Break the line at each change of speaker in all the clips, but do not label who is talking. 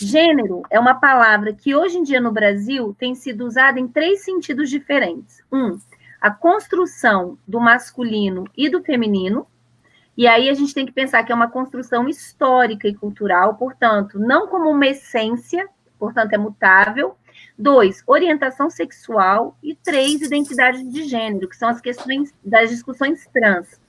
Gênero é uma palavra que hoje em dia no Brasil tem sido usada em 3 sentidos diferentes. A construção do masculino e do feminino, e aí a gente tem que pensar que é uma construção histórica e cultural, portanto, não como uma essência, portanto, é mutável. 2, orientação sexual. E 3, identidade de gênero, que são as questões das discussões trans.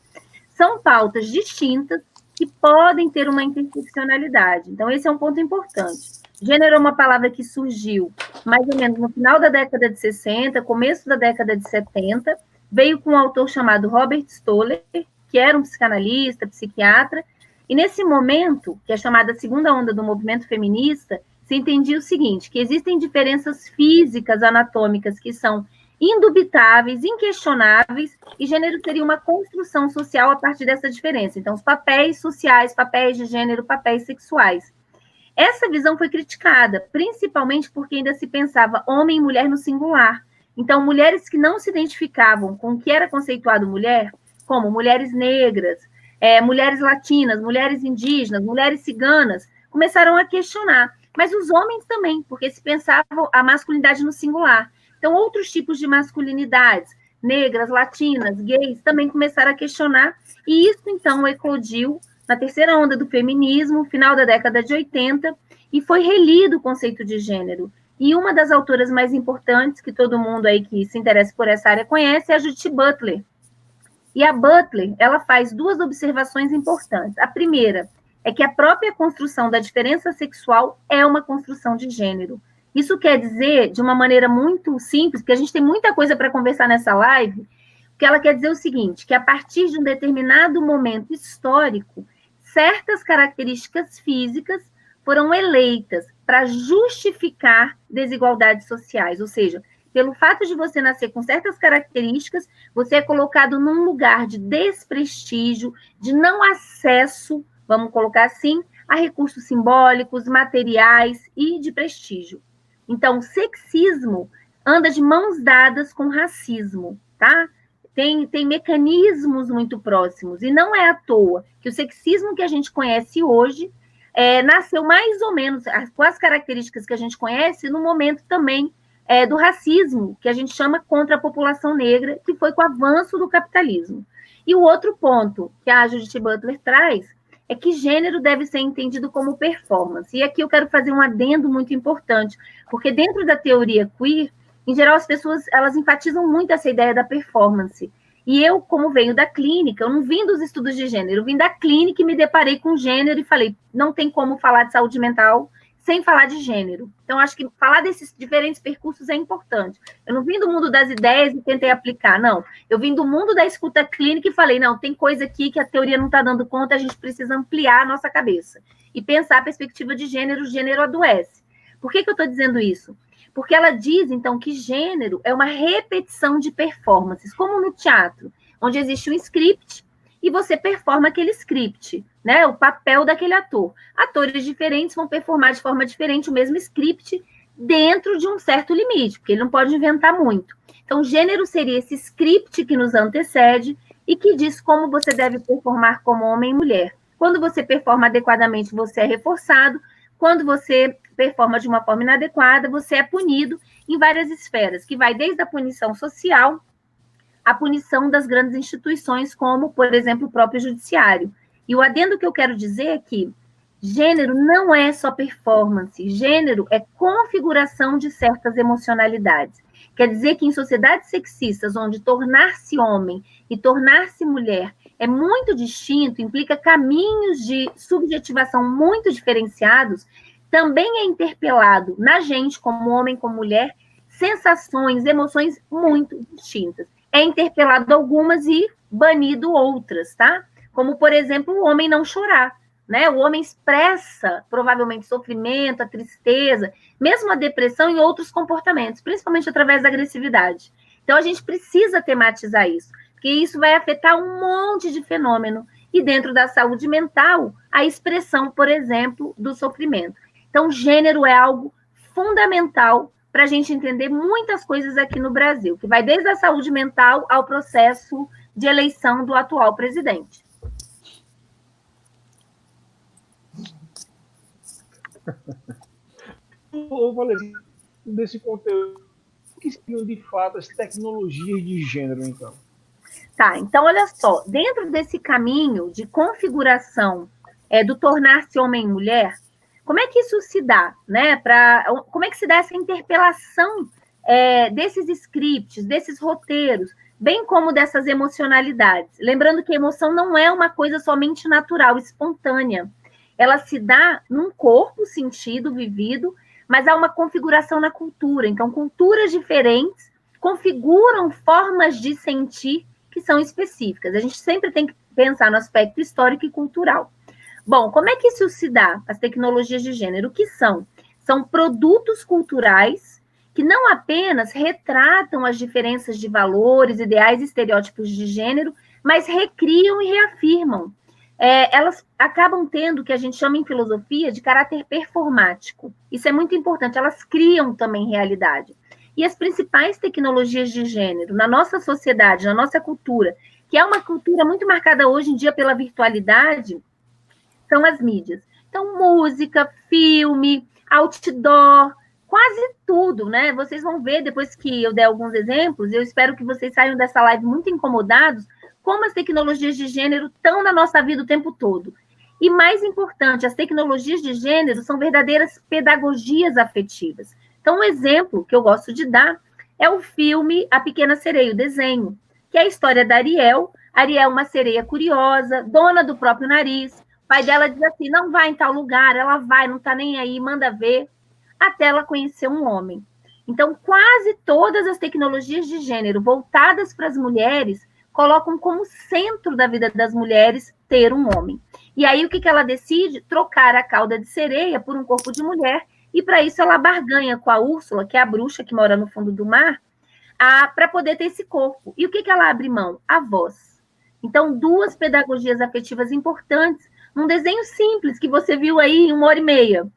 São pautas distintas que podem ter uma interseccionalidade. Então, esse é um ponto importante. Gênero é uma palavra que surgiu mais ou menos no final da década de 60, começo da década de 70, veio com um autor chamado Robert Stoller, que era um psicanalista, psiquiatra, e nesse momento, que é chamada segunda onda do movimento feminista, se entendia o seguinte, que existem diferenças físicas, anatômicas, que são indubitáveis, inquestionáveis, e gênero seria uma construção social a partir dessa diferença. Então, os papéis sociais, papéis de gênero, papéis sexuais. Essa visão foi criticada, principalmente porque ainda se pensava homem e mulher no singular. Então, mulheres que não se identificavam com o que era conceituado mulher, como mulheres negras, mulheres latinas, mulheres indígenas, mulheres ciganas, começaram a questionar. Mas os homens também, porque se pensava a masculinidade no singular. Então, outros tipos de masculinidades, negras, latinas, gays, também começaram a questionar, e isso, então, eclodiu na terceira onda do feminismo, final da década de 80, e foi relido o conceito de gênero. E uma das autoras mais importantes, que todo mundo aí que se interessa por essa área conhece, é a Judith Butler. E a Butler, ela faz 2 observações importantes. A primeira é que a própria construção da diferença sexual é uma construção de gênero. Isso quer dizer, de uma maneira muito simples, porque a gente tem muita coisa para conversar nessa live, que ela quer dizer o seguinte, que a partir de um determinado momento histórico, certas características físicas foram eleitas para justificar desigualdades sociais, ou seja, pelo fato de você nascer com certas características, você é colocado num lugar de desprestígio, de não acesso, vamos colocar assim, a recursos simbólicos, materiais e de prestígio. Então, o sexismo anda de mãos dadas com racismo, tá? Tem mecanismos muito próximos, e não é à toa que o sexismo que a gente conhece hoje nasceu mais ou menos com as características que a gente conhece no momento também do racismo, que a gente chama contra a população negra, que foi com o avanço do capitalismo. E o outro ponto que a Judith Butler traz é que gênero deve ser entendido como performance. E aqui eu quero fazer um adendo muito importante, porque dentro da teoria queer, em geral, as pessoas elas enfatizam muito essa ideia da performance. E eu, como venho da clínica, eu não vim dos estudos de gênero, eu vim da clínica e me deparei com gênero e falei, não tem como falar de saúde mental sem falar de gênero. Então, acho que falar desses diferentes percursos é importante. Eu não vim do mundo das ideias e tentei aplicar, não. Eu vim do mundo da escuta clínica e falei, não, tem coisa aqui que a teoria não está dando conta, a gente precisa ampliar a nossa cabeça. E pensar a perspectiva de gênero, o gênero adoece. Por que eu estou dizendo isso? Porque ela diz, então, que gênero é uma repetição de performances, como no teatro, onde existe um script e você performa aquele script, né? O papel daquele ator. Atores diferentes vão performar de forma diferente o mesmo script dentro de um certo limite, porque ele não pode inventar muito. Então, gênero seria esse script que nos antecede e que diz como você deve performar como homem e mulher. Quando você performa adequadamente, você é reforçado. Quando você performa de uma forma inadequada, você é punido em várias esferas, que vai desde a punição social à punição das grandes instituições, como, por exemplo, o próprio judiciário. E o adendo que eu quero dizer é que gênero não é só performance, gênero é configuração de certas emocionalidades. Quer dizer que em sociedades sexistas, onde tornar-se homem e tornar-se mulher é muito distinto, implica caminhos de subjetivação muito diferenciados, também é interpelado na gente, como homem, como mulher, sensações, emoções muito distintas. É interpelado algumas e banido outras, tá? Como, por exemplo, o homem não chorar, né? O homem expressa, provavelmente, sofrimento, a tristeza, mesmo a depressão em outros comportamentos, principalmente através da agressividade. Então, a gente precisa tematizar isso, porque isso vai afetar um monte de fenômeno. E dentro da saúde mental, a expressão, por exemplo, do sofrimento. Então, gênero é algo fundamental para a gente entender muitas coisas aqui no Brasil, que vai desde a saúde mental ao processo de eleição do atual presidente.
Valéria, desse conteúdo, o que seriam de fato as tecnologias de gênero, então?
Tá, então olha só, dentro desse caminho de configuração do tornar-se homem e mulher, como é que isso se dá, né? Como é que se dá essa interpelação desses scripts, desses roteiros, bem como dessas emocionalidades? Lembrando que a emoção não é uma coisa somente natural, espontânea. Ela se dá num corpo sentido, vivido, mas há uma configuração na cultura. Então, culturas diferentes configuram formas de sentir que são específicas. A gente sempre tem que pensar no aspecto histórico e cultural. Bom, como é que isso se dá? As tecnologias de gênero, o que são? São produtos culturais que não apenas retratam as diferenças de valores, ideais e estereótipos de gênero, mas recriam e reafirmam. Elas acabam tendo o que a gente chama em filosofia de caráter performático. Isso é muito importante, elas criam também realidade. E as principais tecnologias de gênero na nossa sociedade, na nossa cultura, que é uma cultura muito marcada hoje em dia pela virtualidade, são as mídias. Então, música, filme, outdoor, quase tudo, né? Vocês vão ver, depois que eu der alguns exemplos, eu espero que vocês saiam dessa live muito incomodados, como as tecnologias de gênero estão na nossa vida o tempo todo. E mais importante, as tecnologias de gênero são verdadeiras pedagogias afetivas. Então, um exemplo que eu gosto de dar é o filme A Pequena Sereia, o desenho, que é a história da Ariel. Ariel é uma sereia curiosa, dona do próprio nariz. O pai dela diz assim, não vai em tal lugar, ela vai, não está nem aí, manda ver, até ela conhecer um homem. Então, quase todas as tecnologias de gênero voltadas para as mulheres colocam como centro da vida das mulheres ter um homem. E aí, o que ela decide? Trocar a cauda de sereia por um corpo de mulher, e para isso ela barganha com a Úrsula, que é a bruxa que mora no fundo do mar, para poder ter esse corpo. E o que ela abre mão? A voz. Então, duas pedagogias afetivas importantes, num desenho simples que você viu aí em 1h30.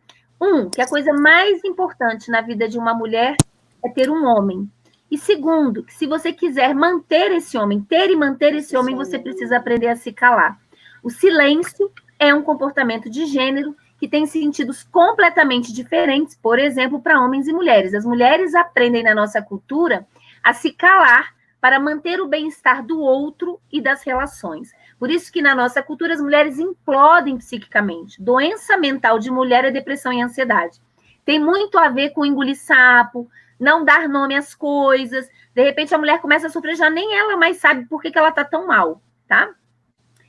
Que a coisa mais importante na vida de uma mulher é ter um homem. E segundo, que se você quiser manter esse homem, ter e manter esse homem, você precisa aprender a se calar. O silêncio é um comportamento de gênero que tem sentidos completamente diferentes, por exemplo, para homens e mulheres. As mulheres aprendem na nossa cultura a se calar para manter o bem-estar do outro e das relações. Por isso que na nossa cultura as mulheres implodem psiquicamente. Doença mental de mulher é depressão e ansiedade. Tem muito a ver com engolir sapo, não dar nome às coisas. De repente a mulher começa a sofrer, já nem ela mais sabe por que ela está tão mal, tá?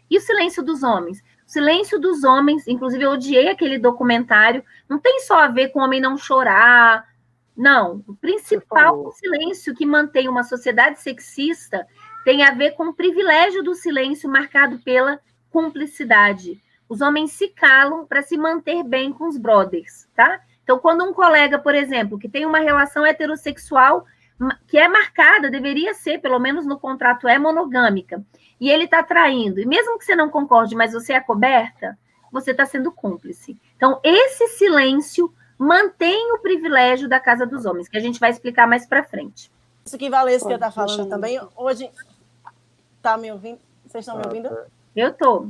E o silêncio dos homens? O silêncio dos homens, inclusive eu odiei aquele documentário, não tem só a ver com o homem não chorar. Não, o principal silêncio que mantém uma sociedade sexista tem a ver com o privilégio do silêncio marcado pela cumplicidade. Os homens se calam para se manter bem com os brothers, tá? Então, quando um colega, por exemplo, que tem uma relação heterossexual que é marcada, deveria ser, pelo menos no contrato, é monogâmica, e ele está traindo, e mesmo que você não concorde, mas você é coberta, você está sendo cúmplice. Então, esse silêncio mantém o privilégio da casa dos homens, que a gente vai explicar mais para frente.
Isso que Valesca está falando também, hoje... Tá me ouvindo? Vocês estão me ouvindo?
Eu tô.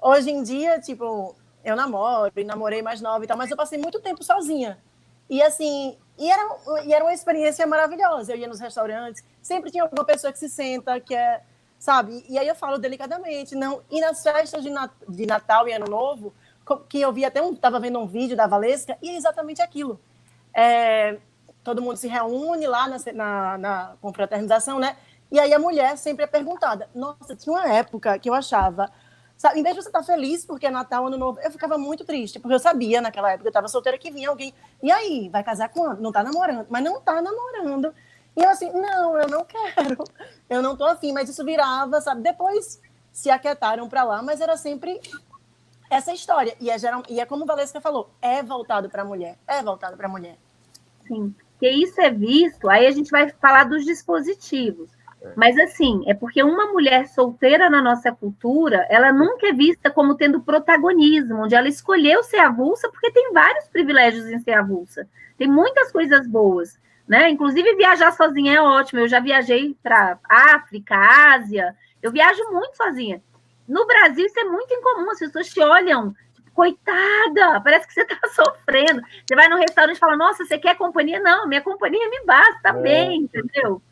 Hoje em dia, tipo, eu namoro, e namorei mais nova e tal, mas eu passei muito tempo sozinha. E assim, era uma experiência maravilhosa. Eu ia nos restaurantes, sempre tinha alguma pessoa que se senta, que é, sabe? E aí eu falo delicadamente, não. E nas festas de Natal e Ano Novo, que eu vi até estava vendo um vídeo da Valesca, e é exatamente aquilo. Todo mundo se reúne lá na confraternização, né? E aí a mulher sempre é perguntada. Nossa, tinha uma época que eu achava... Sabe, em vez de você estar feliz porque é Natal, Ano Novo, eu ficava muito triste, porque eu sabia naquela época, eu estava solteira, que vinha alguém, e aí, vai casar quando? Não está namorando, mas não está namorando. E eu assim, não, eu não quero, eu não estou afim, mas isso virava, sabe, depois se aquietaram para lá, mas era sempre essa história, e é como a Valesca falou, é voltado para a mulher,
Sim, porque isso é visto, aí a gente vai falar dos dispositivos. Mas, assim, é porque uma mulher solteira na nossa cultura, ela nunca é vista como tendo protagonismo, onde ela escolheu ser avulsa, porque tem vários privilégios em ser avulsa. Tem muitas coisas boas, né? Inclusive, viajar sozinha é ótimo. Eu já viajei para África, Ásia. Eu viajo muito sozinha. No Brasil, isso é muito incomum. As pessoas te olham Coitada, parece que você está sofrendo. Você vai no restaurante e fala, nossa, você quer companhia? Não, minha companhia me basta, tá bem, entendeu?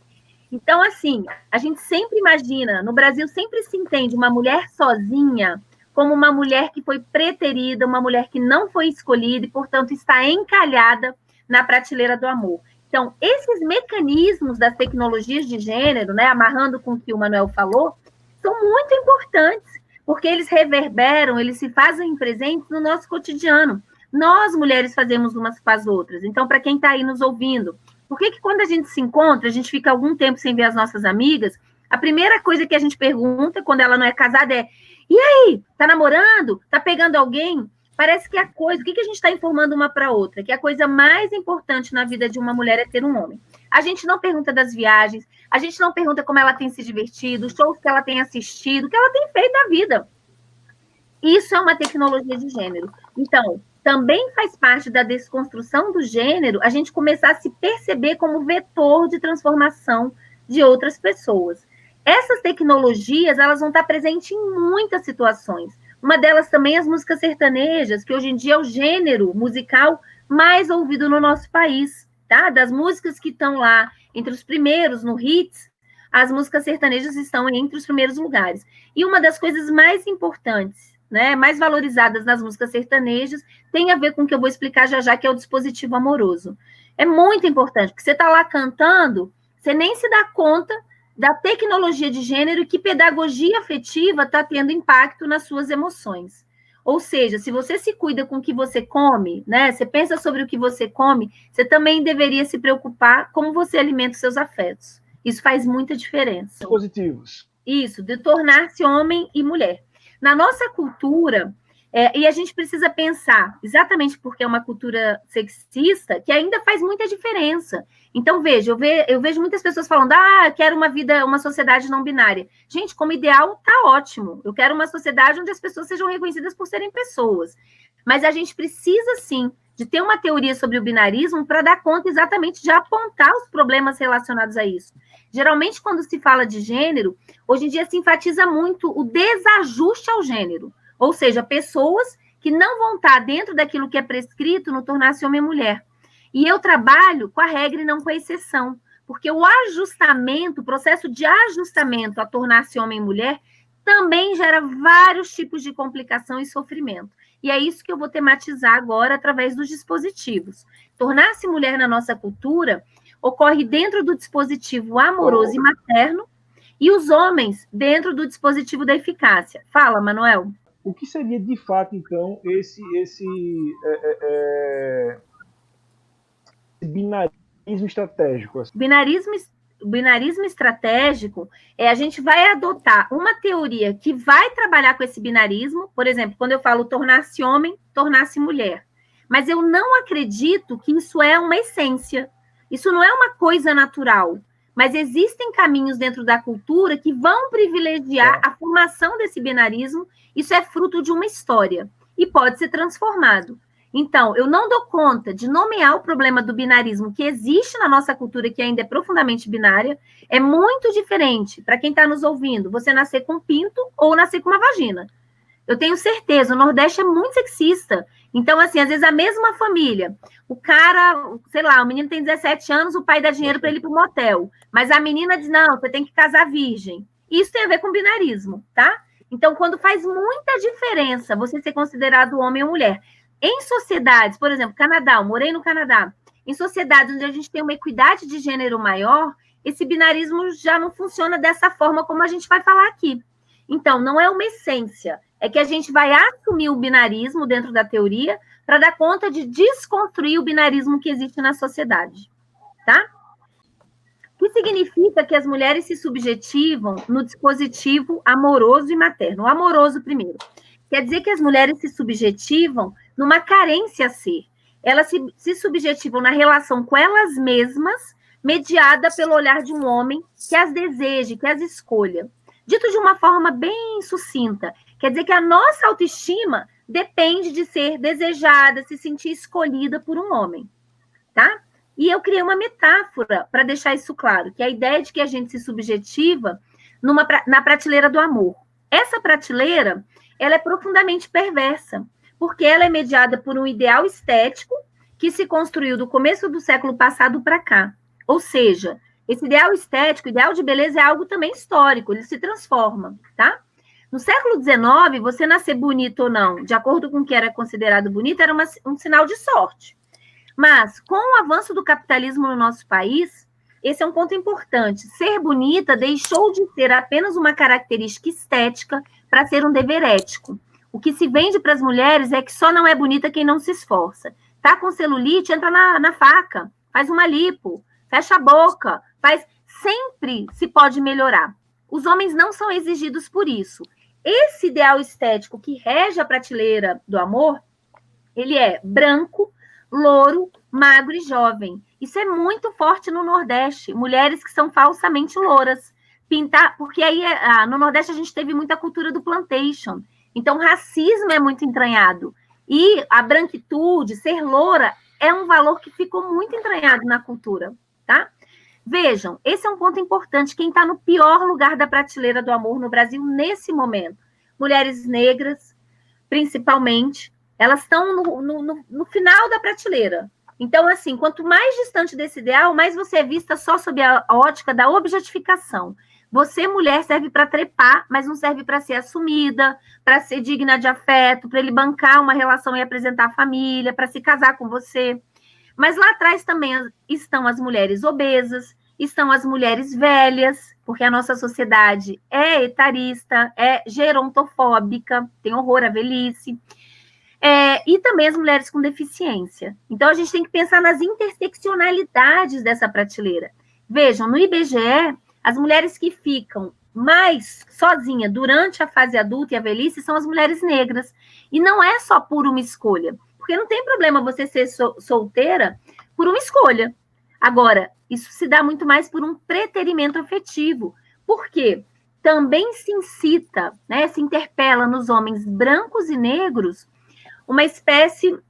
Então, assim, a gente sempre imagina, no Brasil sempre se entende uma mulher sozinha como uma mulher que foi preterida, uma mulher que não foi escolhida e, portanto, está encalhada na prateleira do amor. Então, esses mecanismos das tecnologias de gênero, né, amarrando com o que o Manuel falou, são muito importantes, porque eles reverberam, eles se fazem presentes no nosso cotidiano. Nós, mulheres, fazemos umas com as outras. Então, para quem está aí nos ouvindo, por que quando a gente se encontra, a gente fica algum tempo sem ver as nossas amigas, a primeira coisa que a gente pergunta, quando ela não é casada, é: e aí, tá namorando? Tá pegando alguém? Parece que a coisa, o que a gente está informando uma para outra? Que a coisa mais importante na vida de uma mulher é ter um homem. A gente não pergunta das viagens, a gente não pergunta como ela tem se divertido, os shows que ela tem assistido, o que ela tem feito na vida. Isso é uma tecnologia de gênero. Então, também faz parte da desconstrução do gênero a gente começar a se perceber como vetor de transformação de outras pessoas. Essas tecnologias, elas vão estar presentes em muitas situações. Uma delas também é as músicas sertanejas, que hoje em dia é o gênero musical mais ouvido no nosso país, tá? Das músicas que estão lá entre os primeiros no Hits, as músicas sertanejas estão entre os primeiros lugares. E uma das coisas mais importantes, né, mais valorizadas nas músicas sertanejas, tem a ver com o que eu vou explicar já já, que é o dispositivo amoroso. É muito importante, porque você está lá cantando, você nem se dá conta da tecnologia de gênero e que pedagogia afetiva está tendo impacto nas suas emoções. Ou seja, se você se cuida com o que você come, né, você pensa sobre o que você come, você também deveria se preocupar como você alimenta os seus afetos. Isso faz muita diferença.
Positivos.
Isso, de tornar-se homem e mulher. Na nossa cultura, e a gente precisa pensar, exatamente porque é uma cultura sexista, que ainda faz muita diferença. Então, veja, eu vejo muitas pessoas falando, quero uma sociedade não binária. Gente, como ideal, tá ótimo. Eu quero uma sociedade onde as pessoas sejam reconhecidas por serem pessoas. Mas a gente precisa, sim, de ter uma teoria sobre o binarismo para dar conta exatamente de apontar os problemas relacionados a isso. Geralmente, quando se fala de gênero, hoje em dia se enfatiza muito o desajuste ao gênero. Ou seja, pessoas que não vão estar dentro daquilo que é prescrito no tornar-se homem e mulher. E eu trabalho com a regra e não com a exceção, porque o ajustamento, o processo de ajustamento a tornar-se homem e mulher, também gera vários tipos de complicação e sofrimento. E é isso que eu vou tematizar agora através dos dispositivos. Tornar-se mulher na nossa cultura ocorre dentro do dispositivo amoroso e materno, e os homens dentro do dispositivo da eficácia. Fala, Manuel.
O que seria, de fato, então, esse binarismo estratégico?
Binarismo estratégico a gente vai adotar uma teoria que vai trabalhar com esse binarismo, por exemplo, quando eu falo tornar-se homem, tornar-se mulher. Mas eu não acredito que isso é uma essência. Isso não é uma coisa natural. Mas existem caminhos dentro da cultura que vão privilegiar a formação desse binarismo. Isso é fruto de uma história e pode ser transformado. Então, eu não dou conta de nomear o problema do binarismo que existe na nossa cultura, que ainda é profundamente binária. É muito diferente, para quem está nos ouvindo, você nascer com um pinto ou nascer com uma vagina. Eu tenho certeza, o Nordeste é muito sexista. Então, assim, às vezes a mesma família, o cara, sei lá, o menino tem 17 anos, o pai dá dinheiro para ele ir para o motel. Mas a menina diz, não, você tem que casar virgem. Isso tem a ver com binarismo, tá? Então, quando faz muita diferença você ser considerado homem ou mulher. Em sociedades, por exemplo, Canadá, eu morei no Canadá, em sociedades onde a gente tem uma equidade de gênero maior, esse binarismo já não funciona dessa forma como a gente vai falar aqui. Então, não é uma essência, é que a gente vai assumir o binarismo dentro da teoria para dar conta de desconstruir o binarismo que existe na sociedade, tá? O que significa que as mulheres se subjetivam no dispositivo amoroso e materno. O amoroso primeiro. Quer dizer que as mulheres se subjetivam numa carência a ser. Elas se subjetivam na relação com elas mesmas, mediada pelo olhar de um homem que as deseje, que as escolha. Dito de uma forma bem sucinta, quer dizer que a nossa autoestima depende de ser desejada, se sentir escolhida por um homem, tá? E eu criei uma metáfora para deixar isso claro, que é a ideia de que a gente se subjetiva na prateleira do amor. Essa prateleira, ela é profundamente perversa, porque ela é mediada por um ideal estético que se construiu do começo do século passado para cá. Ou seja, esse ideal estético, ideal de beleza é algo também histórico, ele se transforma, tá? No século XIX, você nascer bonito ou não, de acordo com o que era considerado bonito, era um sinal de sorte. Mas, com o avanço do capitalismo no nosso país, esse é um ponto importante. Ser bonita deixou de ser apenas uma característica estética para ser um dever ético. O que se vende para as mulheres é que só não é bonita quem não se esforça. Tá com celulite, entra na faca, faz uma lipo, fecha a boca, sempre se pode melhorar. Os homens não são exigidos por isso. Esse ideal estético que rege a prateleira do amor, ele é branco, louro, magro e jovem. Isso é muito forte no Nordeste. Mulheres que são falsamente louras. Porque aí no Nordeste a gente teve muita cultura do plantation. Então, o racismo é muito entranhado. E a branquitude, ser loura, é um valor que ficou muito entranhado na cultura, tá? Vejam, esse é um ponto importante. Quem está no pior lugar da prateleira do amor no Brasil nesse momento? Mulheres negras, principalmente, elas estão no final da prateleira. Então, assim, quanto mais distante desse ideal, mais você é vista só sob a ótica da objetificação. Você, mulher, serve para trepar, mas não serve para ser assumida, para ser digna de afeto, para ele bancar uma relação e apresentar a família, para se casar com você. Mas lá atrás também estão as mulheres obesas, estão as mulheres velhas, porque a nossa sociedade é etarista, é gerontofóbica, tem horror à velhice. E também as mulheres com deficiência. Então, a gente tem que pensar nas interseccionalidades dessa prateleira. Vejam, no IBGE, as mulheres que ficam mais sozinhas durante a fase adulta e a velhice são as mulheres negras. E não é só por uma escolha, porque não tem problema você ser solteira por uma escolha. Agora, isso se dá muito mais por um preterimento afetivo. Por quê? Também se incita, né, se interpela nos homens brancos e negros uma espécie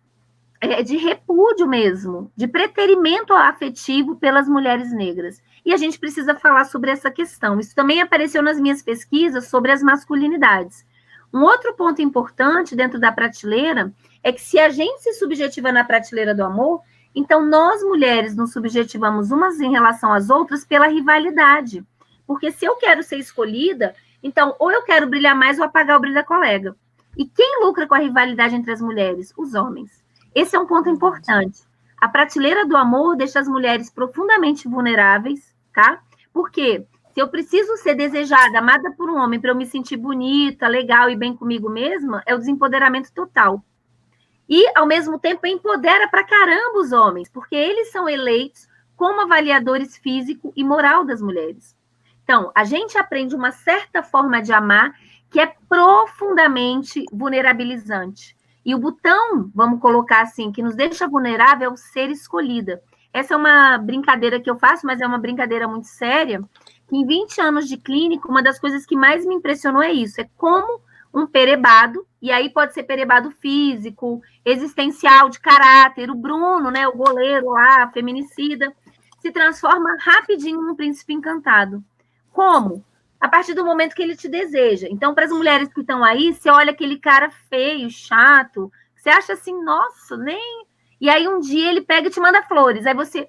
de repúdio mesmo, de preterimento afetivo pelas mulheres negras. E a gente precisa falar sobre essa questão. Isso também apareceu nas minhas pesquisas sobre as masculinidades. Um outro ponto importante dentro da prateleira é que se a gente se subjetiva na prateleira do amor, então nós mulheres nos subjetivamos umas em relação às outras pela rivalidade. Porque se eu quero ser escolhida, então ou eu quero brilhar mais ou apagar o brilho da colega. E quem lucra com a rivalidade entre as mulheres? Os homens. Esse é um ponto importante. A prateleira do amor deixa as mulheres profundamente vulneráveis, tá? Porque se eu preciso ser desejada, amada por um homem para eu me sentir bonita, legal e bem comigo mesma, é o desempoderamento total. E, ao mesmo tempo, empodera pra caramba os homens, porque eles são eleitos como avaliadores físico e moral das mulheres. Então, a gente aprende uma certa forma de amar que é profundamente vulnerabilizante. E o botão, vamos colocar assim, que nos deixa vulnerável é o ser escolhida. Essa é uma brincadeira que eu faço, mas é uma brincadeira muito séria. Em 20 anos de clínica, uma das coisas que mais me impressionou é isso, é como um perebado, e aí pode ser perebado físico, existencial, de caráter, o Bruno, né, o goleiro lá, feminicida, se transforma rapidinho num príncipe encantado. Como? A partir do momento que ele te deseja. Então, para as mulheres que estão aí, você olha aquele cara feio, chato, você acha assim, nossa, nem... E aí um dia ele pega e te manda flores, aí você,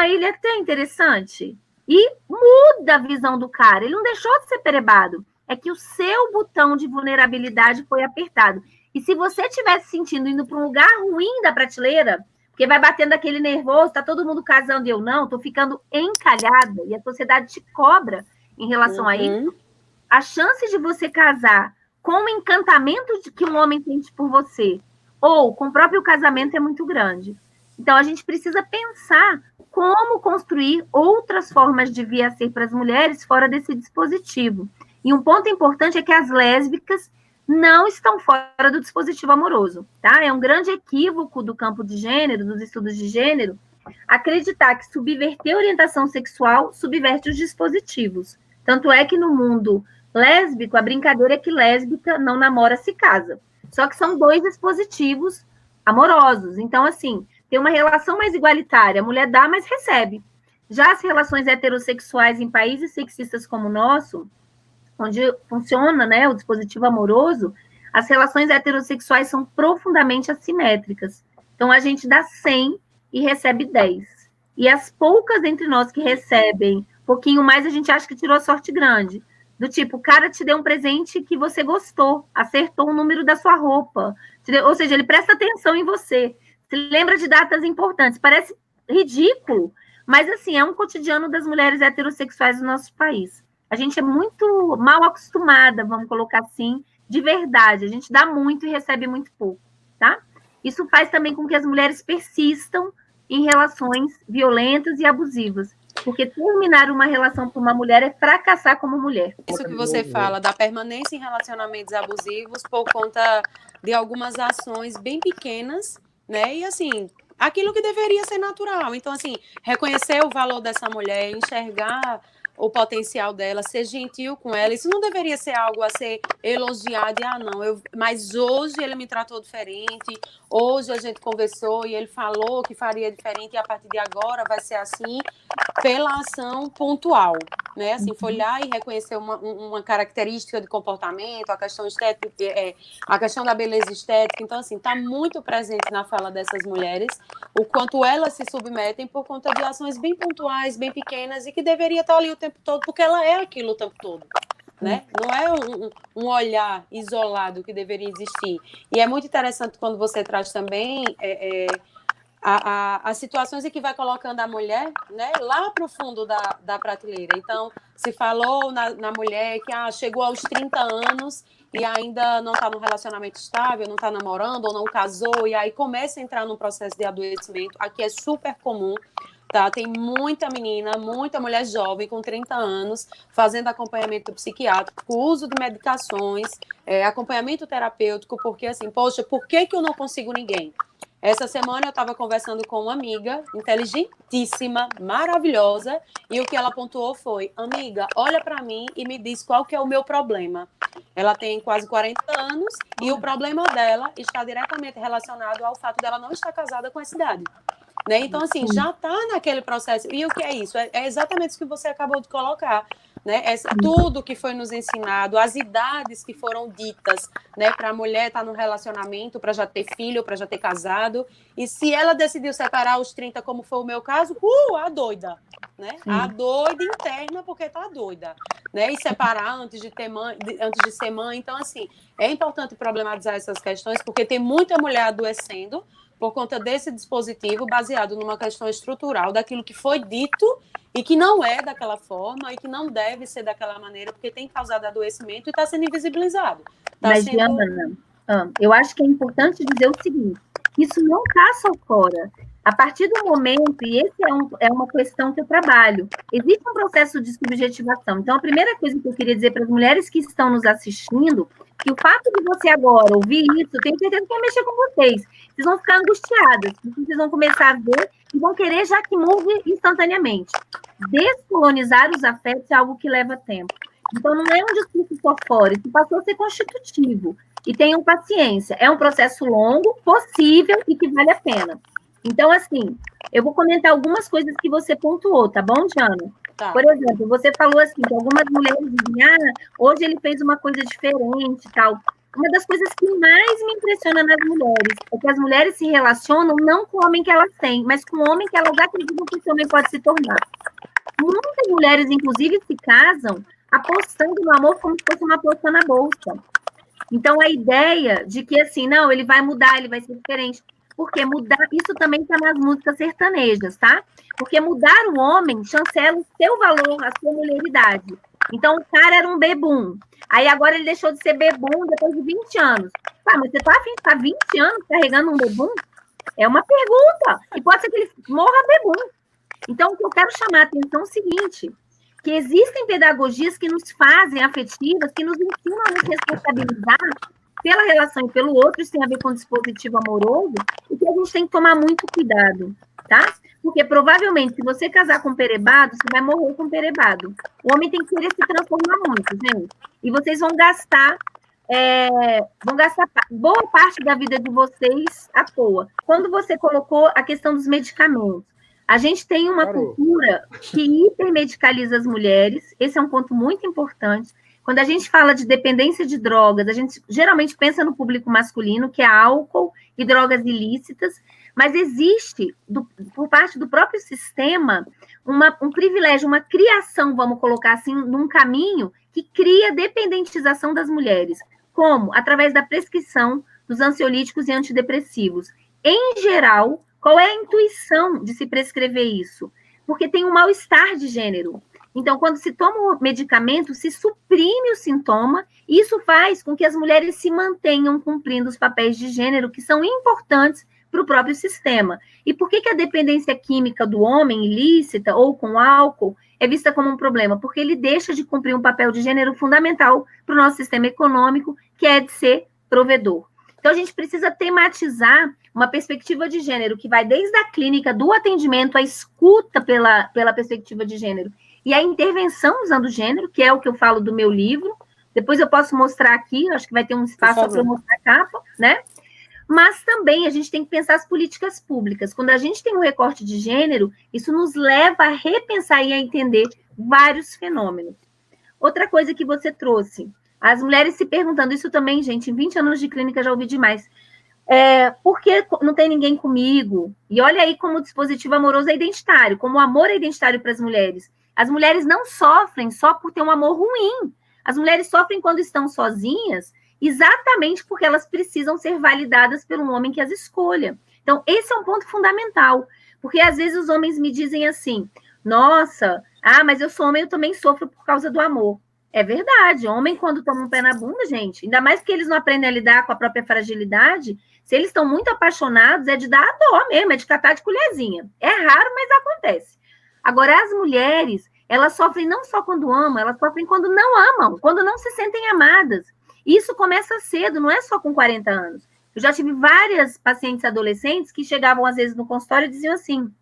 ele é até interessante. E muda a visão do cara, ele não deixou de ser perebado, é que o seu botão de vulnerabilidade foi apertado. E se você estiver se sentindo indo para um lugar ruim da prateleira, porque vai batendo aquele nervoso, tá todo mundo casando e eu não, tô ficando encalhada, e a sociedade te cobra em relação a isso, a chance de você casar com o encantamento que um homem sente por você, ou com o próprio casamento, é muito grande. Então, a gente precisa pensar como construir outras formas de vir a ser para as mulheres fora desse dispositivo. E um ponto importante é que as lésbicas não estão fora do dispositivo amoroso, tá? É um grande equívoco do campo de gênero, dos estudos de gênero, acreditar que subverter a orientação sexual subverte os dispositivos. Tanto é que no mundo lésbico, a brincadeira é que lésbica não namora, se casa. Só que são dois dispositivos amorosos. Então, assim, tem uma relação mais igualitária. A mulher dá, mas recebe. Já as relações heterossexuais em países sexistas como o nosso, onde funciona, né, o dispositivo amoroso, as relações heterossexuais são profundamente assimétricas. Então, a gente dá 100 e recebe 10. E as poucas entre nós que recebem um pouquinho mais, a gente acha que tirou sorte grande. Do tipo, o cara te deu um presente que você gostou, acertou o número da sua roupa. Ou seja, ele presta atenção em você. Se lembra de datas importantes. Parece ridículo, mas, assim, é um cotidiano das mulheres heterossexuais do nosso país. A gente é muito mal acostumada, vamos colocar assim, de verdade. A gente dá muito e recebe muito pouco, tá? Isso faz também com que as mulheres persistam em relações violentas e abusivas. Porque terminar uma relação com uma mulher é fracassar como mulher.
Isso que você fala da permanência em relacionamentos abusivos por conta de algumas ações bem pequenas, né? E assim, aquilo que deveria ser natural. Então, assim, reconhecer o valor dessa mulher, enxergar o potencial dela, ser gentil com ela, isso não deveria ser algo a ser elogiado e, não, mas hoje ele me tratou diferente, hoje a gente conversou e ele falou que faria diferente e a partir de agora vai ser assim, pela ação pontual, né? Assim, foi olhar e reconhecer uma característica de comportamento, a questão estética, a questão da beleza estética. Então, assim, está muito presente na fala dessas mulheres, o quanto elas se submetem por conta de ações bem pontuais, bem pequenas e que deveria estar ali o tempo todo, porque ela é aquilo o tempo todo, né? Não é um olhar isolado que deveria existir. E é muito interessante quando você traz também as situações em que vai colocando a mulher, né, lá para o fundo da prateleira. Então, se falou na mulher que chegou aos 30 anos e ainda não está num relacionamento estável, não está namorando ou não casou, e aí começa a entrar num processo de adoecimento. Aqui é super comum, tá? Tem muita menina, muita mulher jovem com 30 anos fazendo acompanhamento psiquiátrico, uso de medicações, acompanhamento terapêutico, porque assim, poxa, por que eu não consigo ninguém? Essa semana eu estava conversando com uma amiga inteligentíssima, maravilhosa, e o que ela pontuou foi: amiga, olha para mim e me diz qual que é o meu problema. Ela tem quase 40 anos e o problema dela está diretamente relacionado ao fato dela não estar casada com essa idade. Né? Então, assim, já está naquele processo. E o que é isso? É exatamente isso que você acabou de colocar. Né? Tudo que foi nos ensinado, as idades que foram ditas, né, para a mulher estar num relacionamento, para já ter filho, para já ter casado. E se ela decidiu separar aos 30, como foi o meu caso, a doida. Né? A doida interna, porque tá doida. Né? E separar antes de ter mãe, antes de ser mãe. Então, assim, é importante problematizar essas questões, porque tem muita mulher adoecendo por conta desse dispositivo baseado numa questão estrutural daquilo que foi dito e que não é daquela forma e que não deve ser daquela maneira, porque tem causado adoecimento e está sendo invisibilizado.
Mas, Diana, eu acho que é importante dizer o seguinte: isso não está só fora. A partir do momento, e esse é uma questão que eu trabalho, existe um processo de subjetivação. Então, a primeira coisa que eu queria dizer para as mulheres que estão nos assistindo, que o fato de você agora ouvir isso, eu tenho certeza que vai mexer com vocês. Vocês vão ficar angustiadas, vocês vão começar a ver e vão querer já que mude instantaneamente. Descolonizar os afetos é algo que leva tempo. Então, não é um discurso só fora, isso passou a ser constitutivo. E tenham paciência, é um processo longo, possível e que vale a pena. Então, assim, eu vou comentar algumas coisas que você pontuou, tá bom, Diana?
Tá.
Por exemplo, você falou assim, que algumas mulheres dizem, hoje ele fez uma coisa diferente e tal. Uma das coisas que mais me impressiona nas mulheres é que as mulheres se relacionam não com o homem que elas têm, mas com o homem que elas acreditam que esse homem pode se tornar. Muitas mulheres, inclusive, se casam apostando no amor como se fosse uma aposta na bolsa. Então, a ideia de que, assim, não, ele vai mudar, ele vai ser diferente. Porque mudar, isso também está nas músicas sertanejas, tá? Porque mudar o homem chancela o seu valor, a sua mulheridade. Então, o cara era um bebum. Aí, agora ele deixou de ser bebum depois de 20 anos. Mas você tá afim de ficar 20 anos carregando um bebum? É uma pergunta. E pode ser que ele morra bebum. Então, o que eu quero chamar a atenção é o seguinte, que existem pedagogias que nos fazem afetivas, que nos ensinam a nos responsabilizar pela relação e pelo outro, isso tem a ver com dispositivo amoroso, e que a gente tem que tomar muito cuidado, tá? Porque provavelmente, se você casar com perebado, você vai morrer com perebado. O homem tem que querer se transformar muito, gente. E vocês vão gastar boa parte da vida de vocês à toa. Quando você colocou a questão dos medicamentos, a gente tem uma cultura que hipermedicaliza as mulheres, esse é um ponto muito importante. Quando a gente fala de dependência de drogas, a gente geralmente pensa no público masculino, que é álcool e drogas ilícitas, mas existe, por parte do próprio sistema, um privilégio, uma criação, vamos colocar assim, num caminho que cria dependentização das mulheres. Como? Através da prescrição dos ansiolíticos e antidepressivos. Em geral, qual é a intuição de se prescrever isso? Porque tem um mal-estar de gênero. Então, quando se toma o medicamento, se suprime o sintoma, e isso faz com que as mulheres se mantenham cumprindo os papéis de gênero que são importantes para o próprio sistema. E por que a dependência química do homem ilícita ou com álcool é vista como um problema? Porque ele deixa de cumprir um papel de gênero fundamental para o nosso sistema econômico, que é de ser provedor. Então, a gente precisa tematizar uma perspectiva de gênero que vai desde a clínica, do atendimento, a escuta pela perspectiva de gênero, e a intervenção usando gênero, que é o que eu falo do meu livro. Depois eu posso mostrar aqui, acho que vai ter um espaço para eu mostrar a capa, né? Mas também a gente tem que pensar as políticas públicas. Quando a gente tem um recorte de gênero, isso nos leva a repensar e a entender vários fenômenos. Outra coisa que você trouxe, as mulheres se perguntando, isso também, gente, em 20 anos de clínica já ouvi demais, por que não tem ninguém comigo? E olha aí como o dispositivo amoroso é identitário, como o amor é identitário para as mulheres. As mulheres não sofrem só por ter um amor ruim. As mulheres sofrem quando estão sozinhas, exatamente porque elas precisam ser validadas por um homem que as escolha. Então, esse é um ponto fundamental, porque às vezes os homens me dizem assim, nossa, mas eu sou homem, eu também sofro por causa do amor. É verdade, homem quando toma um pé na bunda, gente, ainda mais que eles não aprendem a lidar com a própria fragilidade, se eles estão muito apaixonados, é de dar a dó mesmo, é de catar de colherzinha. É raro, mas acontece. Agora, as mulheres, elas sofrem não só quando amam, elas sofrem quando não amam, quando não se sentem amadas. Isso começa cedo, não é só com 40 anos. Eu já tive várias pacientes adolescentes que chegavam, às vezes, no consultório e diziam assim,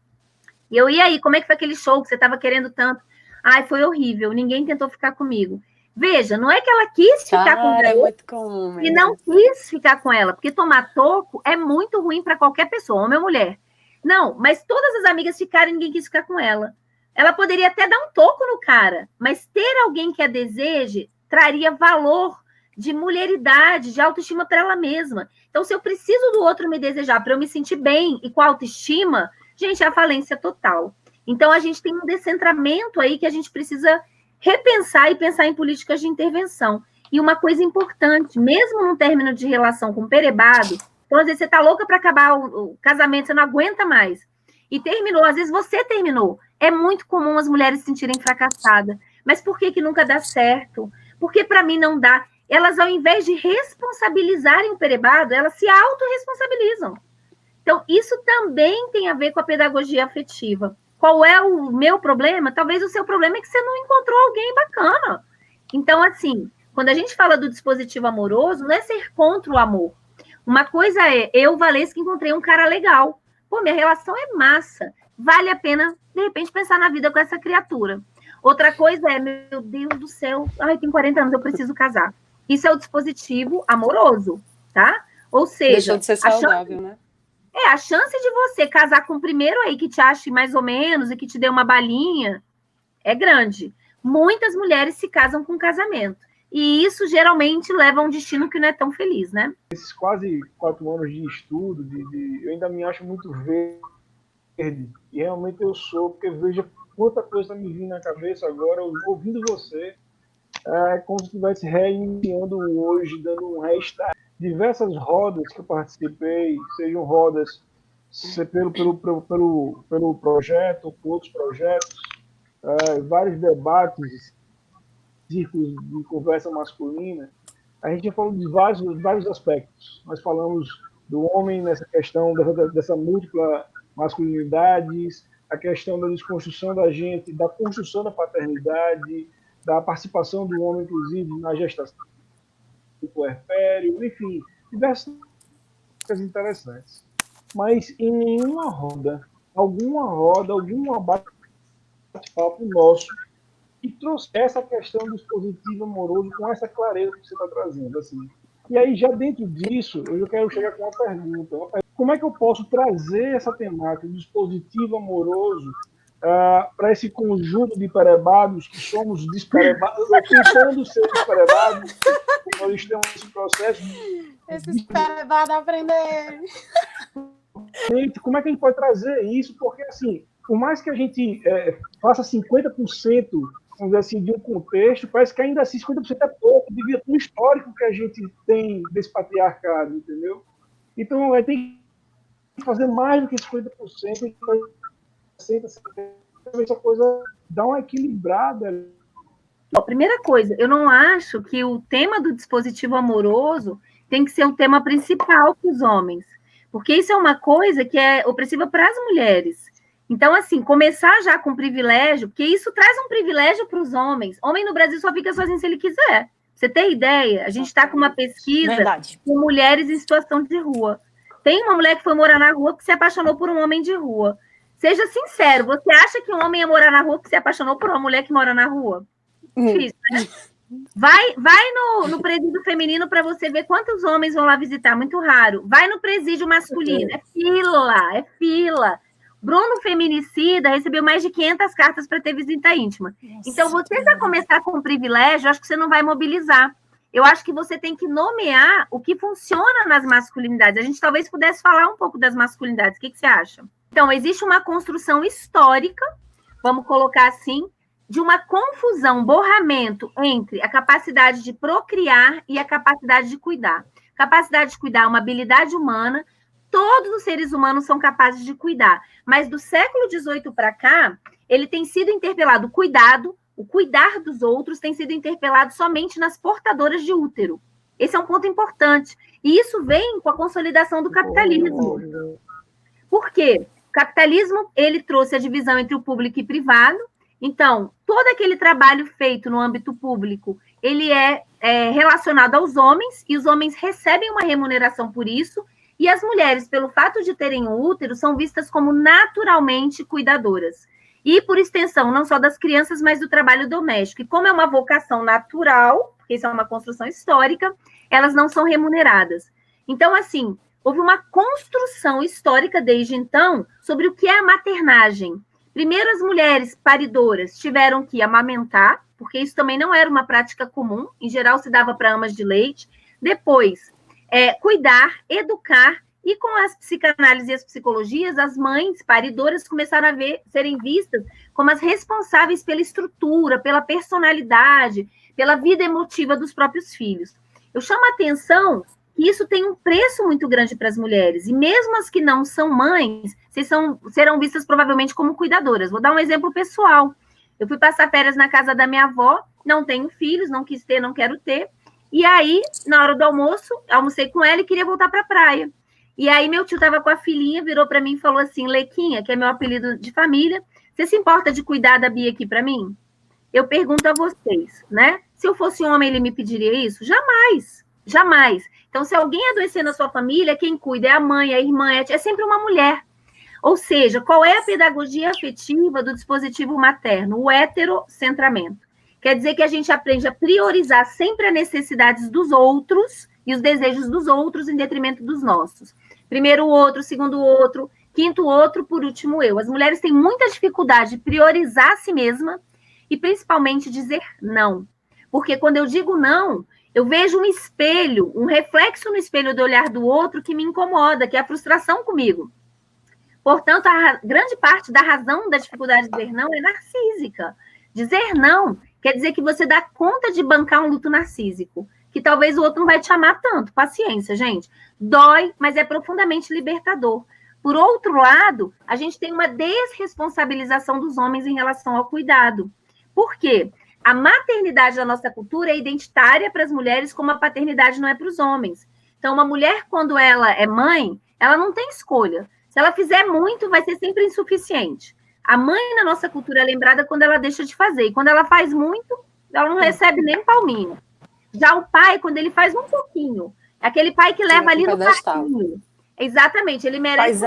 e aí, como é que foi aquele show que você estava querendo tanto? Ai, foi horrível, ninguém tentou ficar comigo. Veja, não é que ela quis ficar com ela,
é muito comum,
e não quis ficar com ela, porque tomar toco é muito ruim para qualquer pessoa, homem ou mulher. Não, mas todas as amigas ficaram e ninguém quis ficar com ela. Ela poderia até dar um toco no cara, mas ter alguém que a deseje traria valor de mulheridade, de autoestima para ela mesma. Então, se eu preciso do outro me desejar para eu me sentir bem e com autoestima, gente, é a falência total. Então, a gente tem um descentramento aí que a gente precisa repensar e pensar em políticas de intervenção. E uma coisa importante, mesmo no término de relação com perebado, então, às vezes, você está louca para acabar o casamento, você não aguenta mais. E terminou, às vezes você terminou. É muito comum as mulheres se sentirem fracassadas. Mas por que nunca dá certo? Porque para mim não dá. Elas, ao invés de responsabilizarem o perebado, elas se autorresponsabilizam. Então, isso também tem a ver com a pedagogia afetiva. Qual é o meu problema? Talvez o seu problema é que você não encontrou alguém bacana. Então, assim, quando a gente fala do dispositivo amoroso, não é ser contra o amor. Uma coisa é, eu, Valesca, encontrei um cara legal. Pô, minha relação é massa. Vale a pena, de repente, pensar na vida com essa criatura. Outra coisa é, meu Deus do céu, tem 40 anos, eu preciso casar. Isso é o dispositivo amoroso, tá? Ou seja...
Deixou de ser saudável, né?
A chance de você casar com o primeiro aí que te ache mais ou menos e que te dê uma balinha é grande. Muitas mulheres se casam com casamento. E isso geralmente leva a um destino que não é tão feliz, né?
Esses quase 4 anos de estudo, eu ainda me acho muito verde. E realmente eu sou, porque veja quanta coisa está me vindo na cabeça agora, ouvindo você. É como se estivesse reiniciando hoje, dando um restart. Diversas rodas que eu participei, sejam rodas pelo projeto, por outros projetos, vários debates, círculos de conversa masculina, a gente já falou de vários aspectos. Nós falamos do homem nessa questão dessa múltipla masculinidades, a questão da desconstrução da gente, da construção da paternidade, da participação do homem, inclusive, na gestação do puerpério, enfim, diversas coisas interessantes. Mas em nenhuma roda, algum bate-papo nosso, que trouxe essa questão do dispositivo amoroso com essa clareza que você está trazendo. Assim. E aí, já dentro disso, eu quero chegar com uma pergunta. Como é que eu posso trazer essa temática do dispositivo amoroso para esse conjunto de perebados que somos desperebados, tentando ser desperebados, nós estamos nesse processo.
Esses perebados aprender.
Como é que a gente pode trazer isso? Porque, assim, por mais que a gente faça 50%, vamos dizer assim, de um contexto, parece que ainda assim 50% é pouco, devido ao histórico que a gente tem desse patriarcado, entendeu? Então, tem que fazer mais do que 50%, tem que fazer 60%, essa coisa dá uma equilibrada.
A primeira coisa, eu não acho que o tema do dispositivo amoroso tem que ser o tema principal para os homens, porque isso é uma coisa que é opressiva para as mulheres. Então, assim, começar já com privilégio, porque isso traz um privilégio para os homens. Homem no Brasil só fica sozinho se ele quiser. Você tem ideia? A gente está com uma pesquisa com mulheres em situação de rua. Tem uma mulher que foi morar na rua que se apaixonou por um homem de rua. Seja sincero, você acha que um homem ia morar na rua porque se apaixonou por uma mulher que mora na rua? Difícil, né? Vai no presídio feminino para você ver quantos homens vão lá visitar, muito raro. Vai no presídio masculino, é fila. Bruno Feminicida recebeu mais de 500 cartas para ter visita íntima. Então, você já começar com privilégio, acho que você não vai mobilizar. Eu acho que você tem que nomear o que funciona nas masculinidades. A gente talvez pudesse falar um pouco das masculinidades. O que você acha? Então, existe uma construção histórica, vamos colocar assim, de uma confusão, borramento entre a capacidade de procriar e a capacidade de cuidar. Capacidade de cuidar é uma habilidade humana, todos os seres humanos são capazes de cuidar, mas do século XVIII para cá, ele tem sido interpelado, o cuidar dos outros tem sido interpelado somente nas portadoras de útero. Esse é um ponto importante. E isso vem com a consolidação do capitalismo. Por quê? O capitalismo, ele trouxe a divisão entre o público e privado. Então, todo aquele trabalho feito no âmbito público, ele é relacionado aos homens, e os homens recebem uma remuneração por isso, e as mulheres, pelo fato de terem um útero, são vistas como naturalmente cuidadoras. E, por extensão, não só das crianças, mas do trabalho doméstico. E como é uma vocação natural, porque isso é uma construção histórica, elas não são remuneradas. Então, assim, houve uma construção histórica desde então sobre o que é a maternagem. Primeiro, as mulheres paridoras tiveram que amamentar, porque isso também não era uma prática comum, em geral se dava para amas de leite. Depois, cuidar, educar, e com as psicanálises e as psicologias, as mães paridoras começaram a serem vistas como as responsáveis pela estrutura, pela personalidade, pela vida emotiva dos próprios filhos. Eu chamo a atenção que isso tem um preço muito grande para as mulheres, e mesmo as que não são mães, serão vistas provavelmente como cuidadoras. Vou dar um exemplo pessoal. Eu fui passar férias na casa da minha avó, não tenho filhos, não quis ter, não quero ter, e aí, na hora do almoço, almocei com ela e queria voltar para a praia. E aí meu tio estava com a filhinha, virou para mim e falou assim, Lequinha, que é meu apelido de família, você se importa de cuidar da Bia aqui para mim? Eu pergunto a vocês, né? Se eu fosse um homem, ele me pediria isso? Jamais, jamais. Então, se alguém adoecer na sua família, quem cuida é a mãe, a irmã, é sempre uma mulher. Ou seja, qual é a pedagogia afetiva do dispositivo materno? O heterocentramento. Quer dizer que a gente aprende a priorizar sempre as necessidades dos outros e os desejos dos outros em detrimento dos nossos. Primeiro o outro, segundo o outro, quinto o outro, por último eu. As mulheres têm muita dificuldade de priorizar a si mesma e principalmente dizer não. Porque quando eu digo não, eu vejo um espelho, um reflexo no espelho do olhar do outro que me incomoda, que é a frustração comigo. Portanto, a grande parte da razão da dificuldade de dizer não é narcísica. Dizer não quer dizer que você dá conta de bancar um luto narcísico, que talvez o outro não vai te amar tanto. Paciência, gente. Dói, mas é profundamente libertador. Por outro lado, a gente tem uma desresponsabilização dos homens em relação ao cuidado. Por quê? A maternidade da nossa cultura é identitária para as mulheres, como a paternidade não é para os homens. Então, uma mulher, quando ela é mãe, ela não tem escolha. Se ela fizer muito, vai ser sempre insuficiente. A mãe, na nossa cultura, é lembrada quando ela deixa de fazer. E quando ela faz muito, ela não recebe nem um palminho. Já o pai, quando ele faz um pouquinho, é aquele pai que leva ali no parquinho. Exatamente, ele merece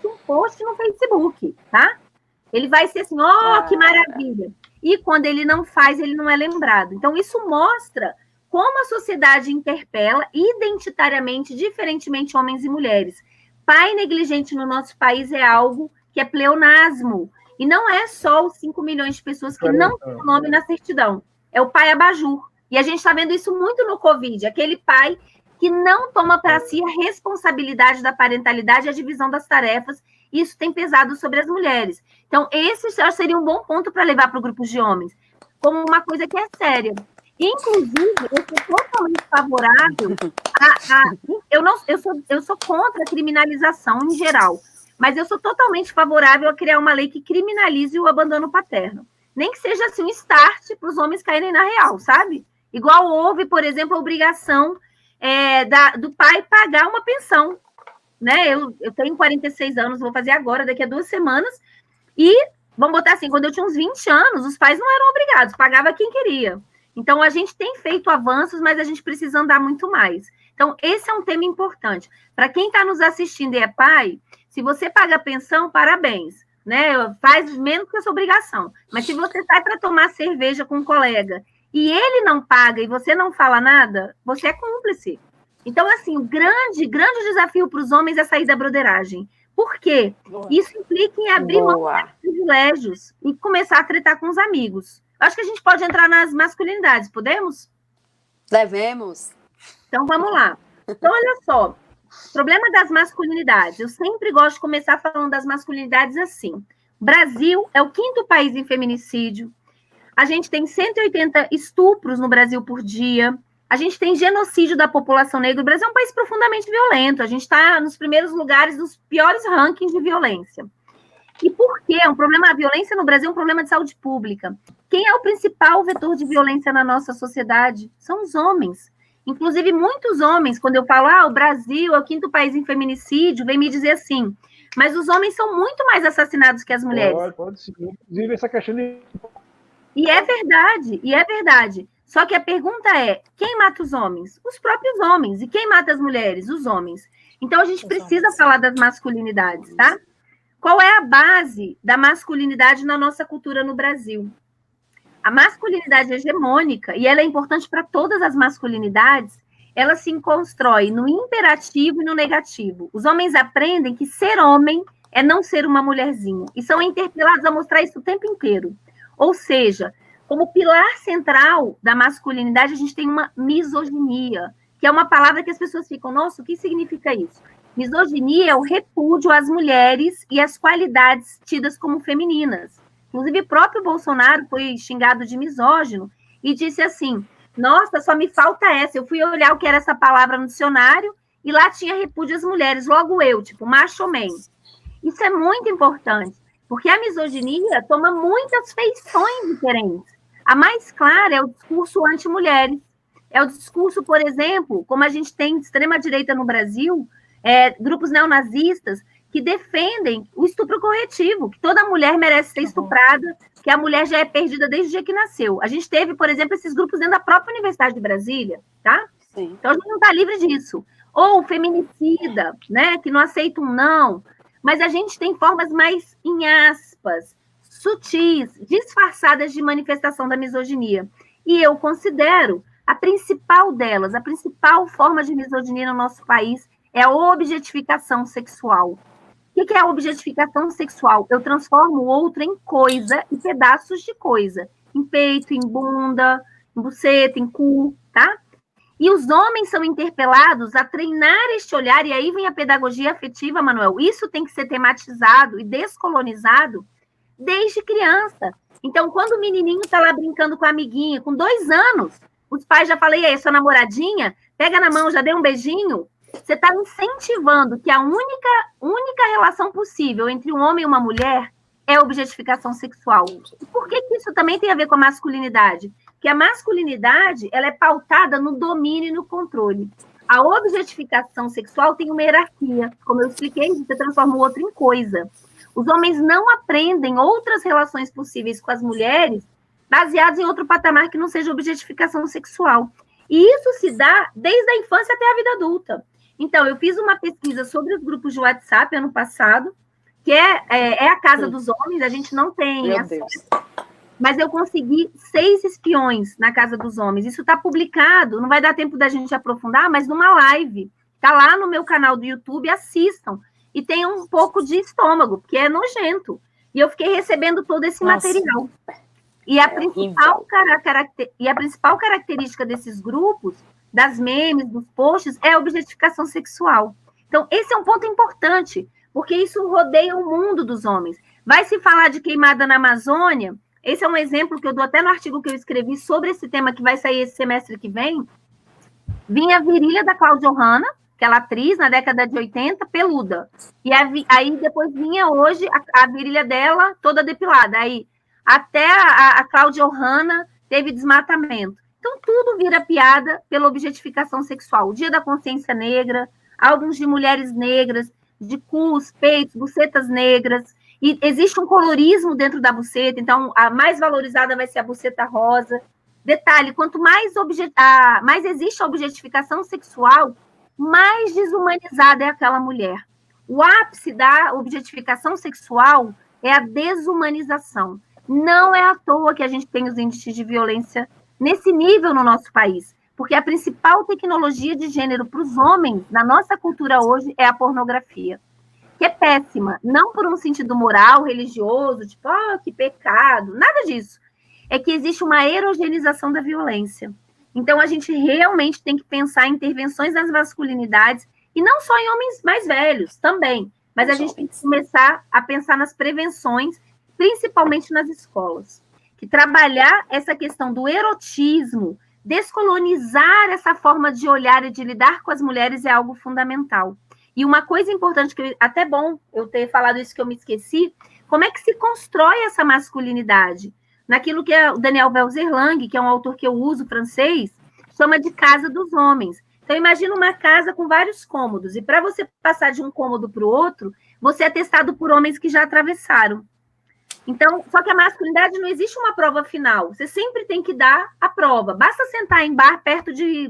um post no Facebook, tá? Ele vai ser assim, que maravilha. E quando ele não faz, ele não é lembrado. Então, isso mostra como a sociedade interpela identitariamente, diferentemente, homens e mulheres. Pai negligente no nosso país é algo que é pleonasmo. E não é só os 5 milhões de pessoas que não têm o nome na certidão. É o pai abajur. E a gente está vendo isso muito no Covid. Aquele pai que não toma para si a responsabilidade da parentalidade e a divisão das tarefas. Isso tem pesado sobre as mulheres. Então, esse já seria um bom ponto para levar para o grupo de homens, como uma coisa que é séria. Inclusive, eu sou totalmente favorável eu sou contra a criminalização em geral, mas eu sou totalmente favorável a criar uma lei que criminalize o abandono paterno. Nem que seja assim um start para os homens caírem na real, sabe? Igual houve, por exemplo, a obrigação do pai pagar uma pensão. Né? Eu tenho 46 anos, vou fazer agora, daqui a 2 semanas, e vamos botar assim, quando eu tinha uns 20 anos, os pais não eram obrigados, pagava quem queria. Então, a gente tem feito avanços, mas a gente precisa andar muito mais. Então, esse é um tema importante. Para quem está nos assistindo e é pai, se você paga pensão, parabéns. Né? Faz menos que a sua obrigação. Mas se você sai para tomar cerveja com um colega e ele não paga e você não fala nada, você é cúmplice. Então, assim, o grande desafio para os homens é sair da broderagem. Por quê? Isso implica em abrir mão de privilégios e começar a tretar com os amigos. Acho que a gente pode entrar nas masculinidades, podemos?
Devemos.
Então, vamos lá. Então, olha só. Problema das masculinidades. Eu sempre gosto de começar falando das masculinidades assim. Brasil é o 5º país em feminicídio. A gente tem 180 estupros no Brasil por dia. A gente tem genocídio da população negra. O Brasil é um país profundamente violento. A gente está nos primeiros lugares dos piores rankings de violência. E por quê? A violência no Brasil é um problema de saúde pública. Quem é o principal vetor de violência na nossa sociedade? São os homens. Inclusive, muitos homens, quando eu falo, o Brasil é o 5º país em feminicídio, vem me dizer assim, mas os homens são muito mais assassinados que as mulheres.
Pode sim. Inclusive, essa questão de...
E é verdade. Só que a pergunta é, quem mata os homens? Os próprios homens. E quem mata as mulheres? Os homens. Então, a gente precisa falar das masculinidades, tá? Qual é a base da masculinidade na nossa cultura no Brasil? A masculinidade hegemônica, e ela é importante para todas as masculinidades, ela se constrói no imperativo e no negativo. Os homens aprendem que ser homem é não ser uma mulherzinha, e são interpelados a mostrar isso o tempo inteiro. Ou seja, como pilar central da masculinidade, a gente tem uma misoginia, que é uma palavra que as pessoas ficam, nossa, o que significa isso? Misoginia é o repúdio às mulheres e às qualidades tidas como femininas. Inclusive, o próprio Bolsonaro foi xingado de misógino e disse assim, nossa, só me falta essa. Eu fui olhar o que era essa palavra no dicionário e lá tinha repúdio às mulheres, logo eu, tipo, macho man. Isso é muito importante, porque a misoginia toma muitas feições diferentes. A mais clara é o discurso anti-mulheres. É o discurso, por exemplo, como a gente tem extrema-direita no Brasil, grupos neonazistas que defendem o estupro corretivo, que toda mulher merece ser estuprada, que a mulher já é perdida desde o dia que nasceu. A gente teve, por exemplo, esses grupos dentro da própria Universidade de Brasília, tá?
Sim.
Então, a gente não está livre disso. Ou feminicida, né, que não aceita um não. Mas a gente tem formas mais, em aspas, sutis, disfarçadas de manifestação da misoginia. E eu considero a principal delas, a principal forma de misoginia no nosso país é a objetificação sexual. O que é a objetificação sexual? Eu transformo o outro em coisa e pedaços de coisa. Em peito, em bunda, em buceta, em cu, tá? E os homens são interpelados a treinar este olhar, e aí vem a pedagogia afetiva, Manuel. Isso tem que ser tematizado e descolonizado desde criança. Então, quando o menininho está lá brincando com a amiguinha, com 2 anos, os pais já falam, e aí, sua namoradinha? Pega na mão, já deu um beijinho? Você está incentivando que a única relação possível entre um homem e uma mulher é a objetificação sexual. E por que isso também tem a ver com a masculinidade? Porque a masculinidade ela é pautada no domínio e no controle. A objetificação sexual tem uma hierarquia. Como eu expliquei, você transforma o outro em coisa. Os homens não aprendem outras relações possíveis com as mulheres baseadas em outro patamar que não seja objetificação sexual. E isso se dá desde a infância até a vida adulta. Então, eu fiz uma pesquisa sobre os grupos de WhatsApp ano passado, que é a casa dos homens, a gente não tem acesso, mas eu consegui 6 espiões na casa dos homens. Isso está publicado, não vai dar tempo da gente aprofundar, mas numa live. Está lá no meu canal do YouTube, assistam. e tem um pouco de estômago, porque é nojento. E eu fiquei recebendo todo esse material. E a principal característica desses grupos, das memes, dos posts, é a objetificação sexual. Então, esse é um ponto importante, porque isso rodeia o mundo dos homens. Vai se falar de queimada na Amazônia, esse é um exemplo que eu dou até no artigo que eu escrevi sobre esse tema que vai sair esse semestre que vem. Vinha a virilha da Cláudia Hanna, aquela atriz na década de 80, peluda. E aí depois vinha hoje a virilha dela toda depilada. Aí até a Cláudia Hanna teve desmatamento. Então tudo vira piada pela objetificação sexual. O Dia da Consciência Negra, álbuns de mulheres negras, de cus, peitos, bucetas negras. E existe um colorismo dentro da buceta, então a mais valorizada vai ser a buceta rosa. Detalhe, quanto mais existe a objetificação sexual, mais desumanizada é aquela mulher. O ápice da objetificação sexual é a desumanização. Não é à toa que a gente tem os índices de violência nesse nível no nosso país, porque a principal tecnologia de gênero para os homens, na nossa cultura hoje, é a pornografia, que é péssima, não por um sentido moral, religioso, tipo, que pecado, nada disso. É que existe uma erogenização da violência. Então, a gente realmente tem que pensar em intervenções nas masculinidades, e não só em homens mais velhos, também, mas a gente tem que começar a pensar nas prevenções, principalmente nas escolas. Que trabalhar essa questão do erotismo, descolonizar essa forma de olhar e de lidar com as mulheres é algo fundamental. E uma coisa importante, que até bom eu ter falado isso que eu me esqueci, como é que se constrói essa masculinidade? Naquilo que o Daniel Velzerlang, que é um autor que eu uso, francês, chama de casa dos homens. Então, imagina uma casa com vários cômodos, e para você passar de um cômodo para o outro, você é testado por homens que já atravessaram. Então, só que a masculinidade não existe uma prova final, você sempre tem que dar a prova. Basta sentar em bar perto de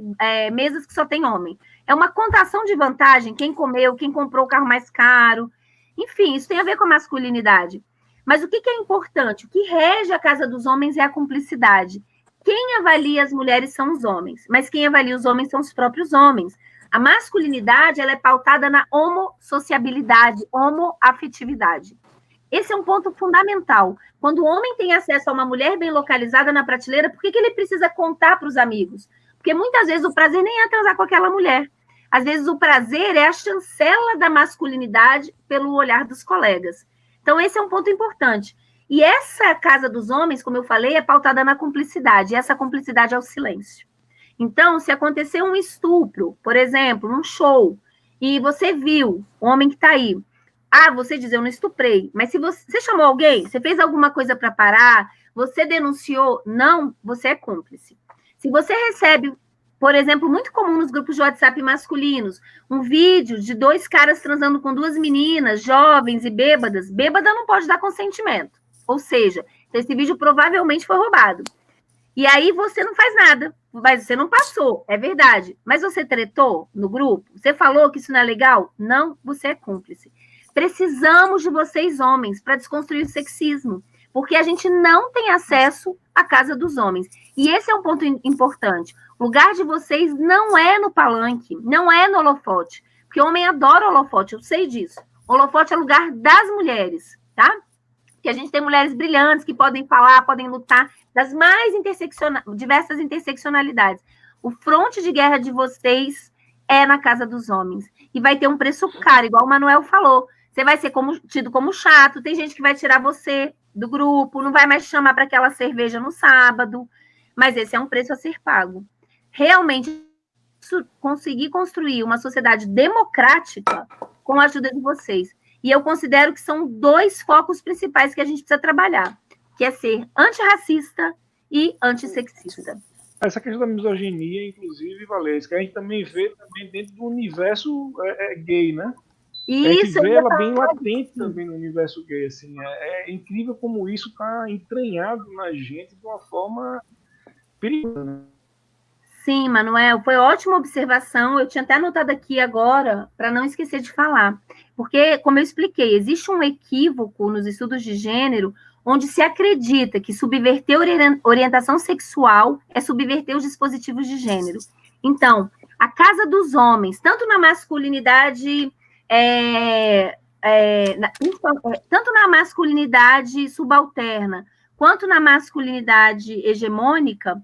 mesas que só tem homem. É uma contação de vantagem, quem comeu, quem comprou o carro mais caro. Enfim, isso tem a ver com a masculinidade. Mas o que é importante? O que rege a casa dos homens é a cumplicidade. Quem avalia as mulheres são os homens, mas quem avalia os homens são os próprios homens. A masculinidade ela é pautada na homossociabilidade, homoafetividade. Esse é um ponto fundamental. Quando o homem tem acesso a uma mulher bem localizada na prateleira, por que ele precisa contar para os amigos? Porque muitas vezes o prazer nem é transar com aquela mulher. Às vezes o prazer é a chancela da masculinidade pelo olhar dos colegas. Então, esse é um ponto importante. E essa casa dos homens, como eu falei, é pautada na cumplicidade. E essa cumplicidade é o silêncio. Então, se acontecer um estupro, por exemplo, num show, e você viu o homem que está aí, você diz, eu não estuprei. Mas se você chamou alguém, você fez alguma coisa para parar, você denunciou, não, você é cúmplice. Se você recebe, por exemplo, muito comum nos grupos de WhatsApp masculinos, um vídeo de 2 caras transando com 2 meninas, jovens e bêbadas, bêbada não pode dar consentimento. Ou seja, esse vídeo provavelmente foi roubado. E aí você não faz nada, mas você não passou, é verdade. Mas você tretou no grupo? Você falou que isso não é legal? Não, você é cúmplice. Precisamos de vocês, homens, para desconstruir o sexismo, porque a gente não tem acesso à casa dos homens. E esse é um ponto importante. O lugar de vocês não é no palanque, não é no holofote, porque o homem adora holofote, eu sei disso. O holofote é o lugar das mulheres, tá? Que a gente tem mulheres brilhantes que podem falar, podem lutar das mais diversas interseccionalidades. O fronte de guerra de vocês é na casa dos homens. E vai ter um preço caro, igual o Manuel falou. Você vai ser tido como chato, tem gente que vai tirar você do grupo, não vai mais te chamar para aquela cerveja no sábado, mas esse é um preço a ser pago. Realmente, conseguir construir uma sociedade democrática com a ajuda de vocês. E eu considero que são 2 focos principais que a gente precisa trabalhar, que é ser antirracista e antissexista.
Essa questão da misoginia, inclusive, Valesca, a gente também vê também dentro do universo gay, né?
Isso,
a gente vê ela bem latente também no universo gay, assim. É incrível como isso está entranhado na gente de uma forma perigosa, né?
Sim, Manuel, foi ótima observação. Eu tinha até anotado aqui agora, para não esquecer de falar. Porque, como eu expliquei, existe um equívoco nos estudos de gênero onde se acredita que subverter orientação sexual é subverter os dispositivos de gênero. Então, a casa dos homens, tanto na masculinidade tanto na masculinidade subalterna quanto na masculinidade hegemônica,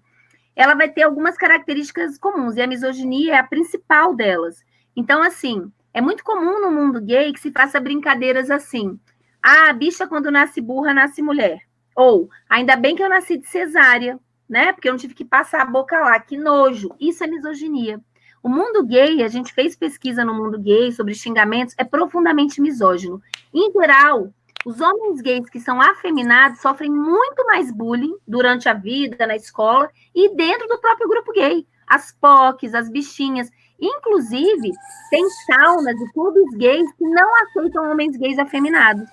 ela vai ter algumas características comuns, e a misoginia é a principal delas. Então, assim, é muito comum no mundo gay que se faça brincadeiras assim: a bicha, quando nasce burra, nasce mulher. Ou, ainda bem que eu nasci de cesárea, né? Porque eu não tive que passar a boca lá, que nojo. Isso é misoginia. O mundo gay, a gente fez pesquisa no mundo gay sobre xingamentos, é profundamente misógino. Em geral, os homens gays que são afeminados sofrem muito mais bullying durante a vida, na escola e dentro do próprio grupo gay. As POCs, as bichinhas. Inclusive, tem saunas e clubes gays que não aceitam homens gays afeminados.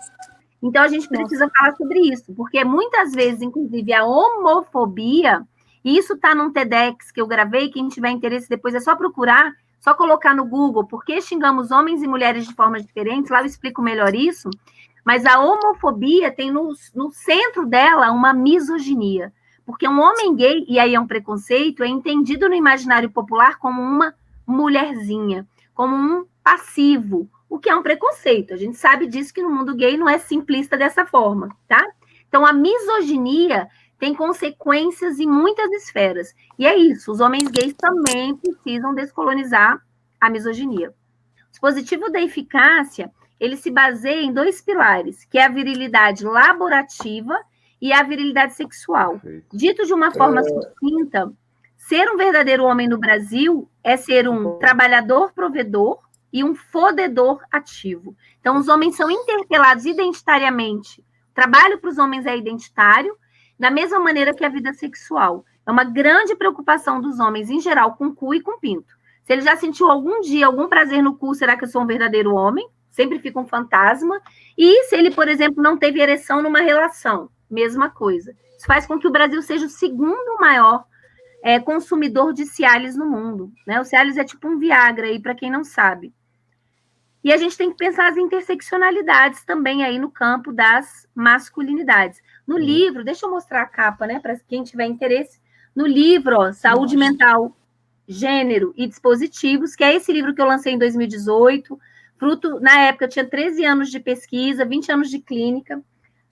Então, a gente precisa falar sobre isso, porque muitas vezes, inclusive, a homofobia, e isso está num TEDx que eu gravei, quem tiver interesse depois é só procurar, só colocar no Google, por que xingamos homens e mulheres de formas diferentes, lá eu explico melhor isso, mas a homofobia tem no centro dela uma misoginia, porque um homem gay, e aí é um preconceito, é entendido no imaginário popular como uma mulherzinha, como um passivo, o que é um preconceito. A gente sabe disso que no mundo gay não é simplista dessa forma, tá? Então, a misoginia tem consequências em muitas esferas. E é isso, os homens gays também precisam descolonizar a misoginia. O dispositivo da eficácia, ele se baseia em 2 pilares, que é a virilidade laborativa e a virilidade sexual. Dito de uma forma sucinta, ser um verdadeiro homem no Brasil é ser um trabalhador provedor e um fodedor ativo. Então, os homens são interpelados identitariamente. O trabalho para os homens é identitário, da mesma maneira que a vida sexual. É uma grande preocupação dos homens, em geral, com cu e com pinto. Se ele já sentiu algum dia algum prazer no cu, será que eu sou um verdadeiro homem? Sempre fica um fantasma. E se ele, por exemplo, não teve ereção numa relação? Mesma coisa. Isso faz com que o Brasil seja o segundo maior consumidor de Cialis no mundo, né? O Cialis é tipo um Viagra aí, para quem não sabe. E a gente tem que pensar as interseccionalidades também aí no campo das masculinidades. No livro, deixa eu mostrar a capa, né, para quem tiver interesse. No livro, ó, Saúde Mental, Gênero e Dispositivos, que é esse livro que eu lancei em 2018, fruto, na época, eu tinha 13 anos de pesquisa, 20 anos de clínica.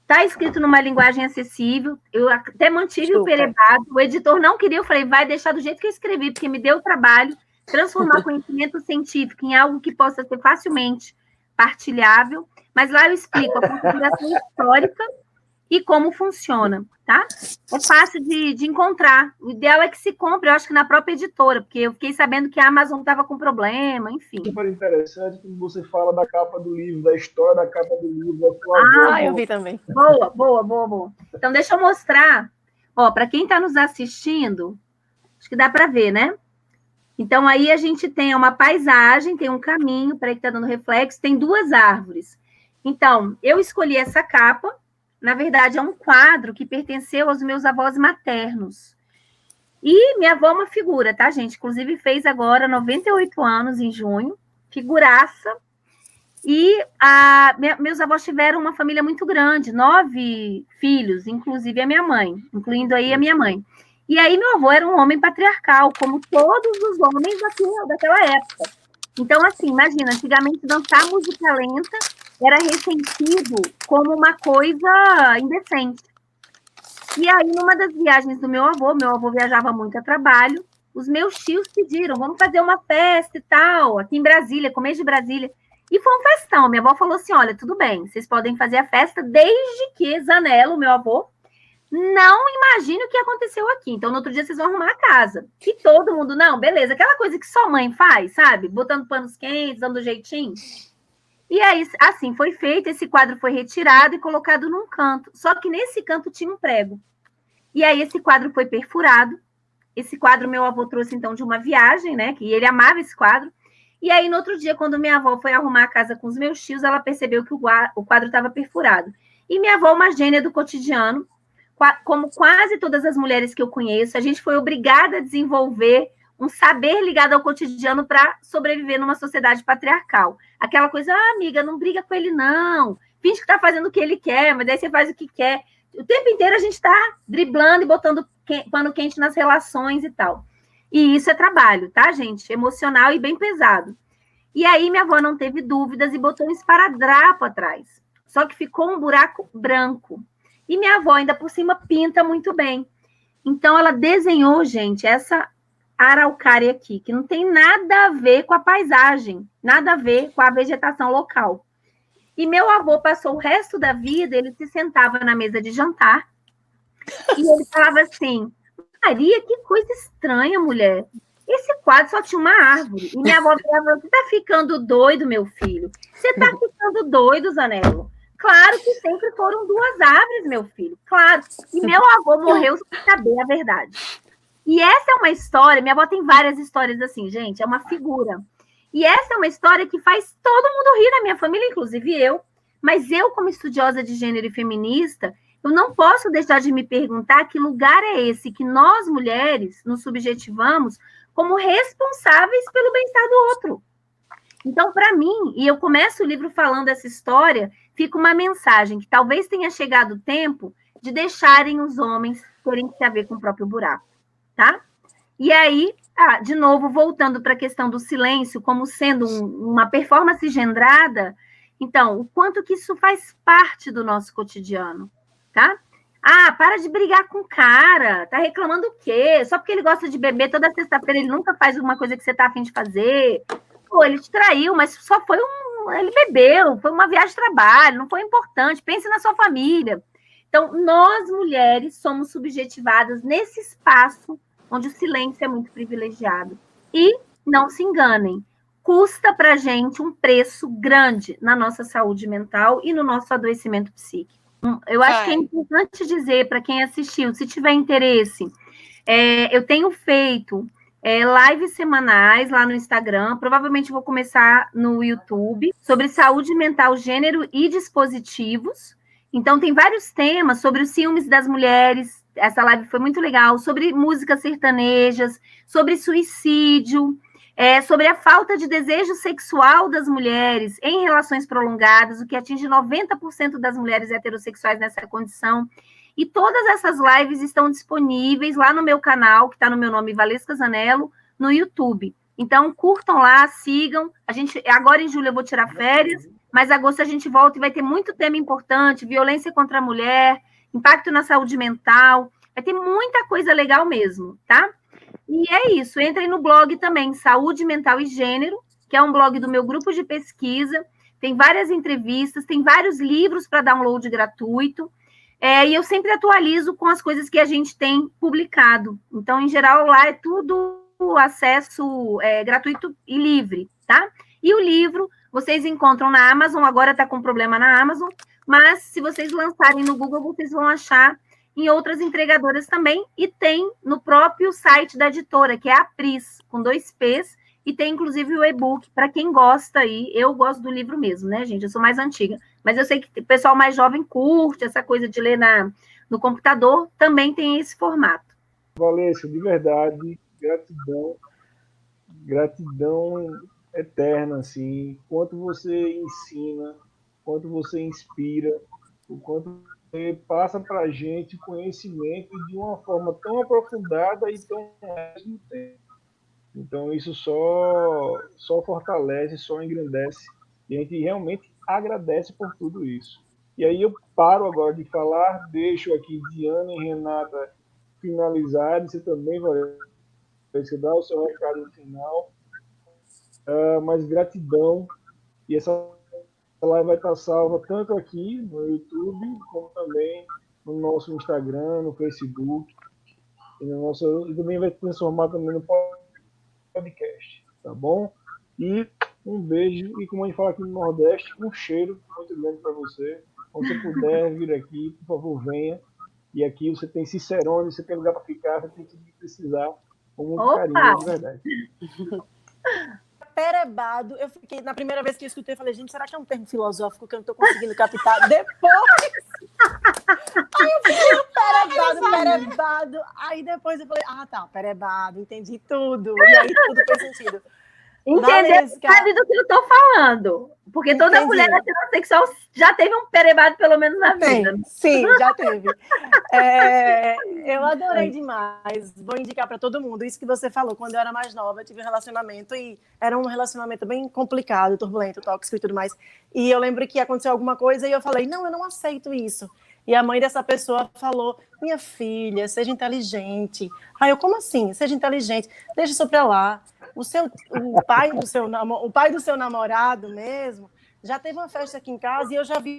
Está escrito numa linguagem acessível, eu até mantive o perebado, o editor não queria, eu falei, vai deixar do jeito que eu escrevi, porque me deu trabalho, transformar conhecimento científico em algo que possa ser facilmente partilhável, mas lá eu explico a configuração histórica e como funciona, tá? É fácil de encontrar, o ideal é que se compre, eu acho que na própria editora, porque eu fiquei sabendo que a Amazon estava com problema, enfim.
Super interessante quando você fala da capa do livro, da história da capa do livro.
Eu vi também.
Boa. Então, deixa eu mostrar, ó, para quem está nos assistindo, acho que dá para ver, né? Então, aí a gente tem uma paisagem, tem um caminho, peraí que está dando reflexo, tem 2 árvores. Então, eu escolhi essa capa, na verdade, é um quadro que pertenceu aos meus avós maternos. E minha avó é uma figura, tá, gente? Inclusive, fez agora 98 anos em junho, figuraça. E meus avós tiveram uma família muito grande, 9 filhos, inclusive a minha mãe, incluindo aí a minha mãe. E aí meu avô era um homem patriarcal, como todos os homens daquela época. Então, assim, imagina, antigamente dançar música lenta era ressentido como uma coisa indecente. E aí, numa das viagens do meu avô viajava muito a trabalho, os meus tios pediram, vamos fazer uma festa e tal, aqui em Brasília, começo de Brasília. E foi um festão. Minha avó falou assim, olha, tudo bem, vocês podem fazer a festa desde que Zanello, meu avô, não imagine o que aconteceu aqui. Então, no outro dia, vocês vão arrumar a casa. E todo mundo, não, beleza. Aquela coisa que só mãe faz, sabe? Botando panos quentes, dando jeitinho. E aí, assim, foi feito. Esse quadro foi retirado e colocado num canto. Só que nesse canto tinha um prego. E aí, esse quadro foi perfurado. Esse quadro meu avô trouxe, então, de uma viagem, né? Que ele amava esse quadro. E aí, no outro dia, quando minha avó foi arrumar a casa com os meus tios, ela percebeu que o quadro estava perfurado. E minha avó, uma gênia do cotidiano, como quase todas as mulheres que eu conheço, a gente foi obrigada a desenvolver um saber ligado ao cotidiano para sobreviver numa sociedade patriarcal. Aquela coisa, amiga, não briga com ele, não. Finge que está fazendo o que ele quer, mas aí você faz o que quer. O tempo inteiro a gente está driblando e botando pano quente nas relações e tal. E isso é trabalho, tá, gente? Emocional e bem pesado. E aí minha avó não teve dúvidas e botou um esparadrapo atrás. Só que ficou um buraco branco. E minha avó ainda por cima pinta muito bem. Então ela desenhou, gente, essa araucária aqui, que não tem nada a ver com a paisagem, nada a ver com a vegetação local. E meu avô passou o resto da vida, ele se sentava na mesa de jantar e ele falava assim: Maria, que coisa estranha, mulher. Esse quadro só tinha uma árvore. E minha avó falava: você tá ficando doido, meu filho? Você tá ficando doido, Zanello? Claro que sempre foram 2 árvores, meu filho. Claro. E meu avô morreu sem saber a verdade. E essa é uma história, minha avó tem várias histórias assim, gente, é uma figura. E essa é uma história que faz todo mundo rir na minha família, inclusive eu. Mas eu, como estudiosa de gênero e feminista, eu não posso deixar de me perguntar que lugar é esse que nós, mulheres, nos subjetivamos como responsáveis pelo bem-estar do outro. Então, para mim, e eu começo o livro falando essa história, fica uma mensagem que talvez tenha chegado o tempo de deixarem os homens terem que se haver com o próprio buraco, tá? E aí, de novo, voltando para a questão do silêncio como sendo uma performance gendrada, então, o quanto que isso faz parte do nosso cotidiano, tá? Para de brigar com o cara, tá reclamando o quê? Só porque ele gosta de beber, toda sexta-feira ele nunca faz uma coisa que você tá a fim de fazer. Pô, ele te traiu, mas só foi ele bebeu, foi uma viagem de trabalho, não foi importante, pense na sua família. Então, nós, mulheres, somos subjetivadas nesse espaço onde o silêncio é muito privilegiado. E, não se enganem, custa pra gente um preço grande na nossa saúde mental e no nosso adoecimento psíquico. Eu acho que é importante dizer para quem assistiu, se tiver interesse, eu tenho feito lives semanais lá no Instagram, provavelmente vou começar no YouTube, sobre saúde mental, gênero e dispositivos. Então, tem vários temas sobre os ciúmes das mulheres, essa live foi muito legal, sobre músicas sertanejas, sobre suicídio, sobre a falta de desejo sexual das mulheres em relações prolongadas, o que atinge 90% das mulheres heterossexuais nessa condição. E todas essas lives estão disponíveis lá no meu canal, que está no meu nome, Valesca Zanello, no YouTube. Então, curtam lá, sigam. Agora em julho eu vou tirar férias, mas agosto a gente volta e vai ter muito tema importante, violência contra a mulher, impacto na saúde mental, vai ter muita coisa legal mesmo, tá? E é isso, entrem no blog também, Saúde Mental e Gênero, que é um blog do meu grupo de pesquisa, tem várias entrevistas, tem vários livros para download gratuito, e eu sempre atualizo com as coisas que a gente tem publicado. Então, em geral, lá é tudo acesso gratuito e livre, tá? E o livro vocês encontram na Amazon, agora está com problema na Amazon, mas se vocês lançarem no Google, vocês vão achar em outras entregadoras também, e tem no próprio site da editora, que é a Pris, com 2 P's, e tem inclusive o e-book, para quem gosta aí. Eu gosto do livro mesmo, né, gente? Eu sou mais antiga, mas eu sei que o pessoal mais jovem curte essa coisa de ler no computador, também tem esse formato.
Valesca, de verdade, gratidão eterna, assim, quanto você ensina, quanto você inspira, o quanto você passa para a gente conhecimento de uma forma tão aprofundada e tão ao mesmo tempo. Então, isso só fortalece, só engrandece, e a gente realmente agradece por tudo isso. E aí eu paro agora de falar, deixo aqui Diana e Renata finalizarem, você também vai dar o seu recado no final. Mas gratidão, e essa live vai estar salva tanto aqui no YouTube, como também no nosso Instagram, no Facebook, e também vai transformar também no podcast, tá bom? E um beijo, e como a gente fala aqui no Nordeste, um cheiro muito grande para você. Quando você puder vir aqui, por favor, venha. E aqui você tem Cicerone, você tem lugar para ficar, você tem tudo que precisar, com muito carinho, de verdade.
Perebado, eu fiquei, na primeira vez que eu escutei, eu falei, gente, será que é um termo filosófico que eu não estou conseguindo captar? Depois, aí eu fiquei perebado, aí depois eu falei, tá, perebado, entendi tudo, e aí tudo fez sentido.
Entendeu?
Valesca.
Sabe do que eu tô falando. Porque toda
Entendi.
mulher heterossexual já teve um perebado, pelo menos na vida.
Tem, sim, já teve. Eu adorei demais. Vou indicar para todo mundo. Isso que você falou, quando eu era mais nova, eu tive um relacionamento e era um relacionamento bem complicado, turbulento, tóxico e tudo mais. E eu lembro que aconteceu alguma coisa e eu falei, não, eu não aceito isso. E a mãe dessa pessoa falou, minha filha, seja inteligente. Aí eu, como assim? Seja inteligente. Deixa isso para lá. O pai do seu namorado mesmo já teve uma festa aqui em casa e eu já vi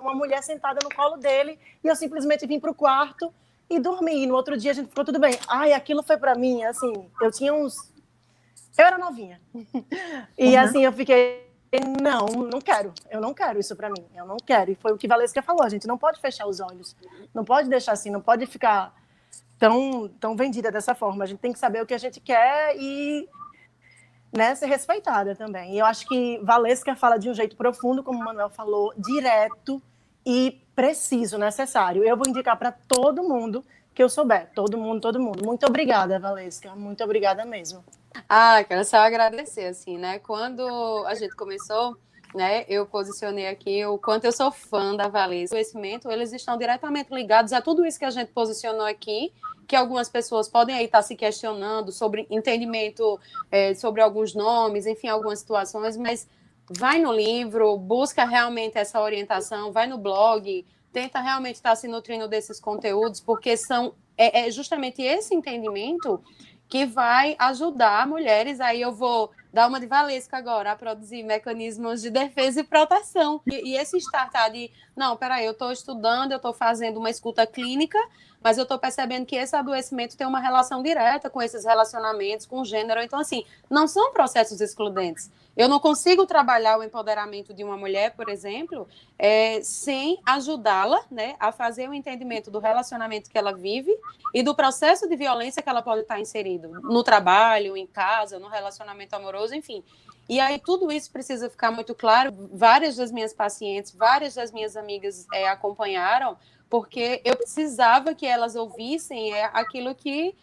uma mulher sentada no colo dele e eu simplesmente vim para o quarto e dormi. E no outro dia a gente ficou tudo bem. Ai, aquilo foi para mim, assim, eu era novinha. E assim, eu fiquei, não quero. Eu não quero isso para mim. Eu não quero. E foi o que Valesca falou, a gente não pode fechar os olhos. Não pode deixar assim, não pode ficar tão vendida dessa forma. A gente tem que saber o que a gente quer e ser respeitada também. E eu acho que Valesca fala de um jeito profundo, como o Manuel falou, direto e preciso, necessário. Eu vou indicar para todo mundo que eu souber. Todo mundo, todo mundo. Muito obrigada, Valesca. Muito obrigada mesmo.
Quero só agradecer, assim, né? Quando a gente começou, né, eu posicionei aqui o quanto eu sou fã da Valesca. O conhecimento, eles estão diretamente ligados a tudo isso que a gente posicionou aqui, que algumas pessoas podem aí estar se questionando sobre entendimento, sobre alguns nomes, enfim, algumas situações, mas vai no livro, busca realmente essa orientação, vai no blog, tenta realmente estar se nutrindo desses conteúdos, porque é justamente esse entendimento que vai ajudar mulheres, aí eu vou dar uma de Valesca agora, a produzir mecanismos de defesa e proteção. E esse startar de, não, peraí, eu estou estudando, eu estou fazendo uma escuta clínica, mas eu estou percebendo que esse adoecimento tem uma relação direta com esses relacionamentos, com o gênero. Então, assim, não são processos excludentes. Eu não consigo trabalhar o empoderamento de uma mulher, por exemplo, sem ajudá-la, né, a fazer o entendimento do relacionamento que ela vive e do processo de violência que ela pode estar inserido no trabalho, em casa, no relacionamento amoroso, enfim. E aí tudo isso precisa ficar muito claro. Várias das minhas pacientes, várias das minhas amigas acompanharam, porque eu precisava que elas ouvissem aquilo que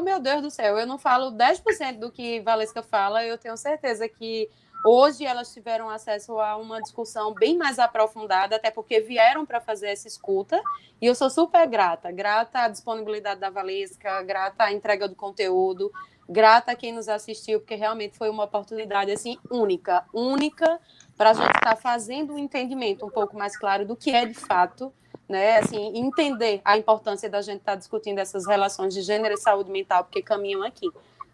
meu Deus do céu, eu não falo 10% do que Valesca fala, eu tenho certeza que hoje elas tiveram acesso a uma discussão bem mais aprofundada, até porque vieram para fazer essa escuta, e eu sou super grata à disponibilidade da Valesca, grata à entrega do conteúdo, grata a quem nos assistiu, porque realmente foi uma oportunidade assim única para a gente estar fazendo um entendimento um pouco mais claro do que é de fato, né, assim, entender a importância da gente estar discutindo essas relações de gênero e saúde mental, porque caminham aqui,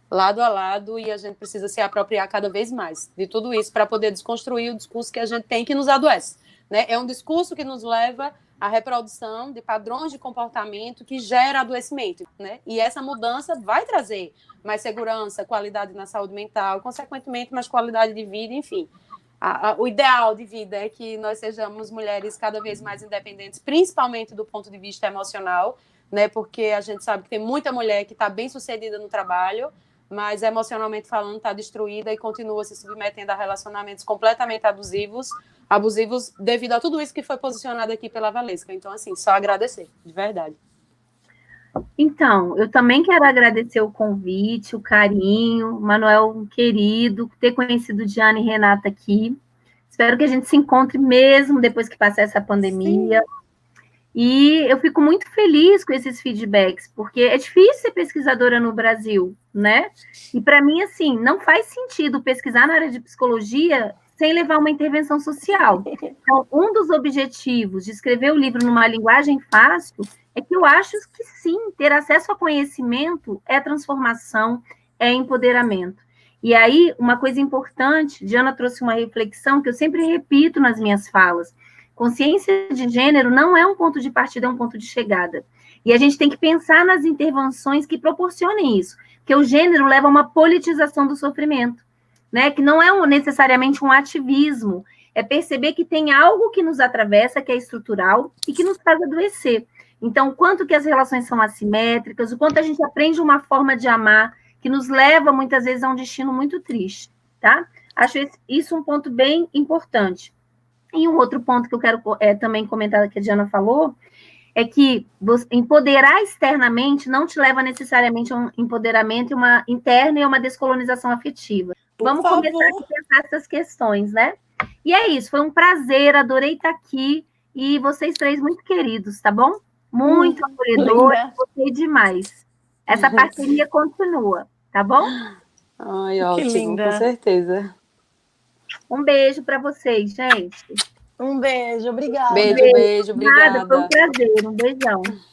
lado a lado, e a gente precisa se apropriar cada vez mais de tudo isso para poder desconstruir o discurso que a gente tem que nos adoece, né? É um discurso que nos leva à reprodução de padrões de comportamento que gera adoecimento, né? E essa mudança vai trazer mais segurança, qualidade na saúde mental, consequentemente mais qualidade de vida, enfim. O ideal de vida é que nós sejamos mulheres cada vez mais independentes, principalmente do ponto de vista emocional, né? Porque a gente sabe que tem muita mulher que está bem sucedida no trabalho, mas emocionalmente falando está destruída e continua se submetendo a relacionamentos completamente abusivos devido a tudo isso que foi posicionado aqui pela Valesca. Então, assim, só agradecer, de verdade.
Então, eu também quero agradecer o convite, o carinho, Manuel, um querido, ter conhecido Diana e Renata aqui. Espero que a gente se encontre mesmo depois que passar essa pandemia. Sim. E eu fico muito feliz com esses feedbacks, porque é difícil ser pesquisadora no Brasil, né? E para mim, assim, não faz sentido pesquisar na área de psicologia sem levar uma intervenção social. Então, um dos objetivos de escrever o livro numa linguagem fácil é que eu acho que sim, ter acesso a conhecimento é transformação, é empoderamento. E aí, uma coisa importante, Diana trouxe uma reflexão que eu sempre repito nas minhas falas. Consciência de gênero não é um ponto de partida, é um ponto de chegada. E a gente tem que pensar nas intervenções que proporcionem isso, porque o gênero leva a uma politização do sofrimento, né? Que não é necessariamente um ativismo, é perceber que tem algo que nos atravessa, que é estrutural, e que nos faz adoecer. Então, o quanto que as relações são assimétricas, o quanto a gente aprende uma forma de amar que nos leva, muitas vezes, a um destino muito triste, tá? Acho isso um ponto bem importante. E um outro ponto que eu quero também comentar que a Diana falou, é que empoderar externamente não te leva necessariamente a um empoderamento interno e a uma descolonização afetiva. Vamos começar a pensar essas questões, né? E é isso, foi um prazer, adorei estar aqui, e vocês três muito queridos, tá bom? Muito acolhedores, gostei demais. Essa parceria continua, tá bom?
Ai, ótimo, com certeza.
Um beijo para vocês, gente.
Um beijo, obrigada.
Beijo, obrigada.
Nada, foi um prazer, um beijão.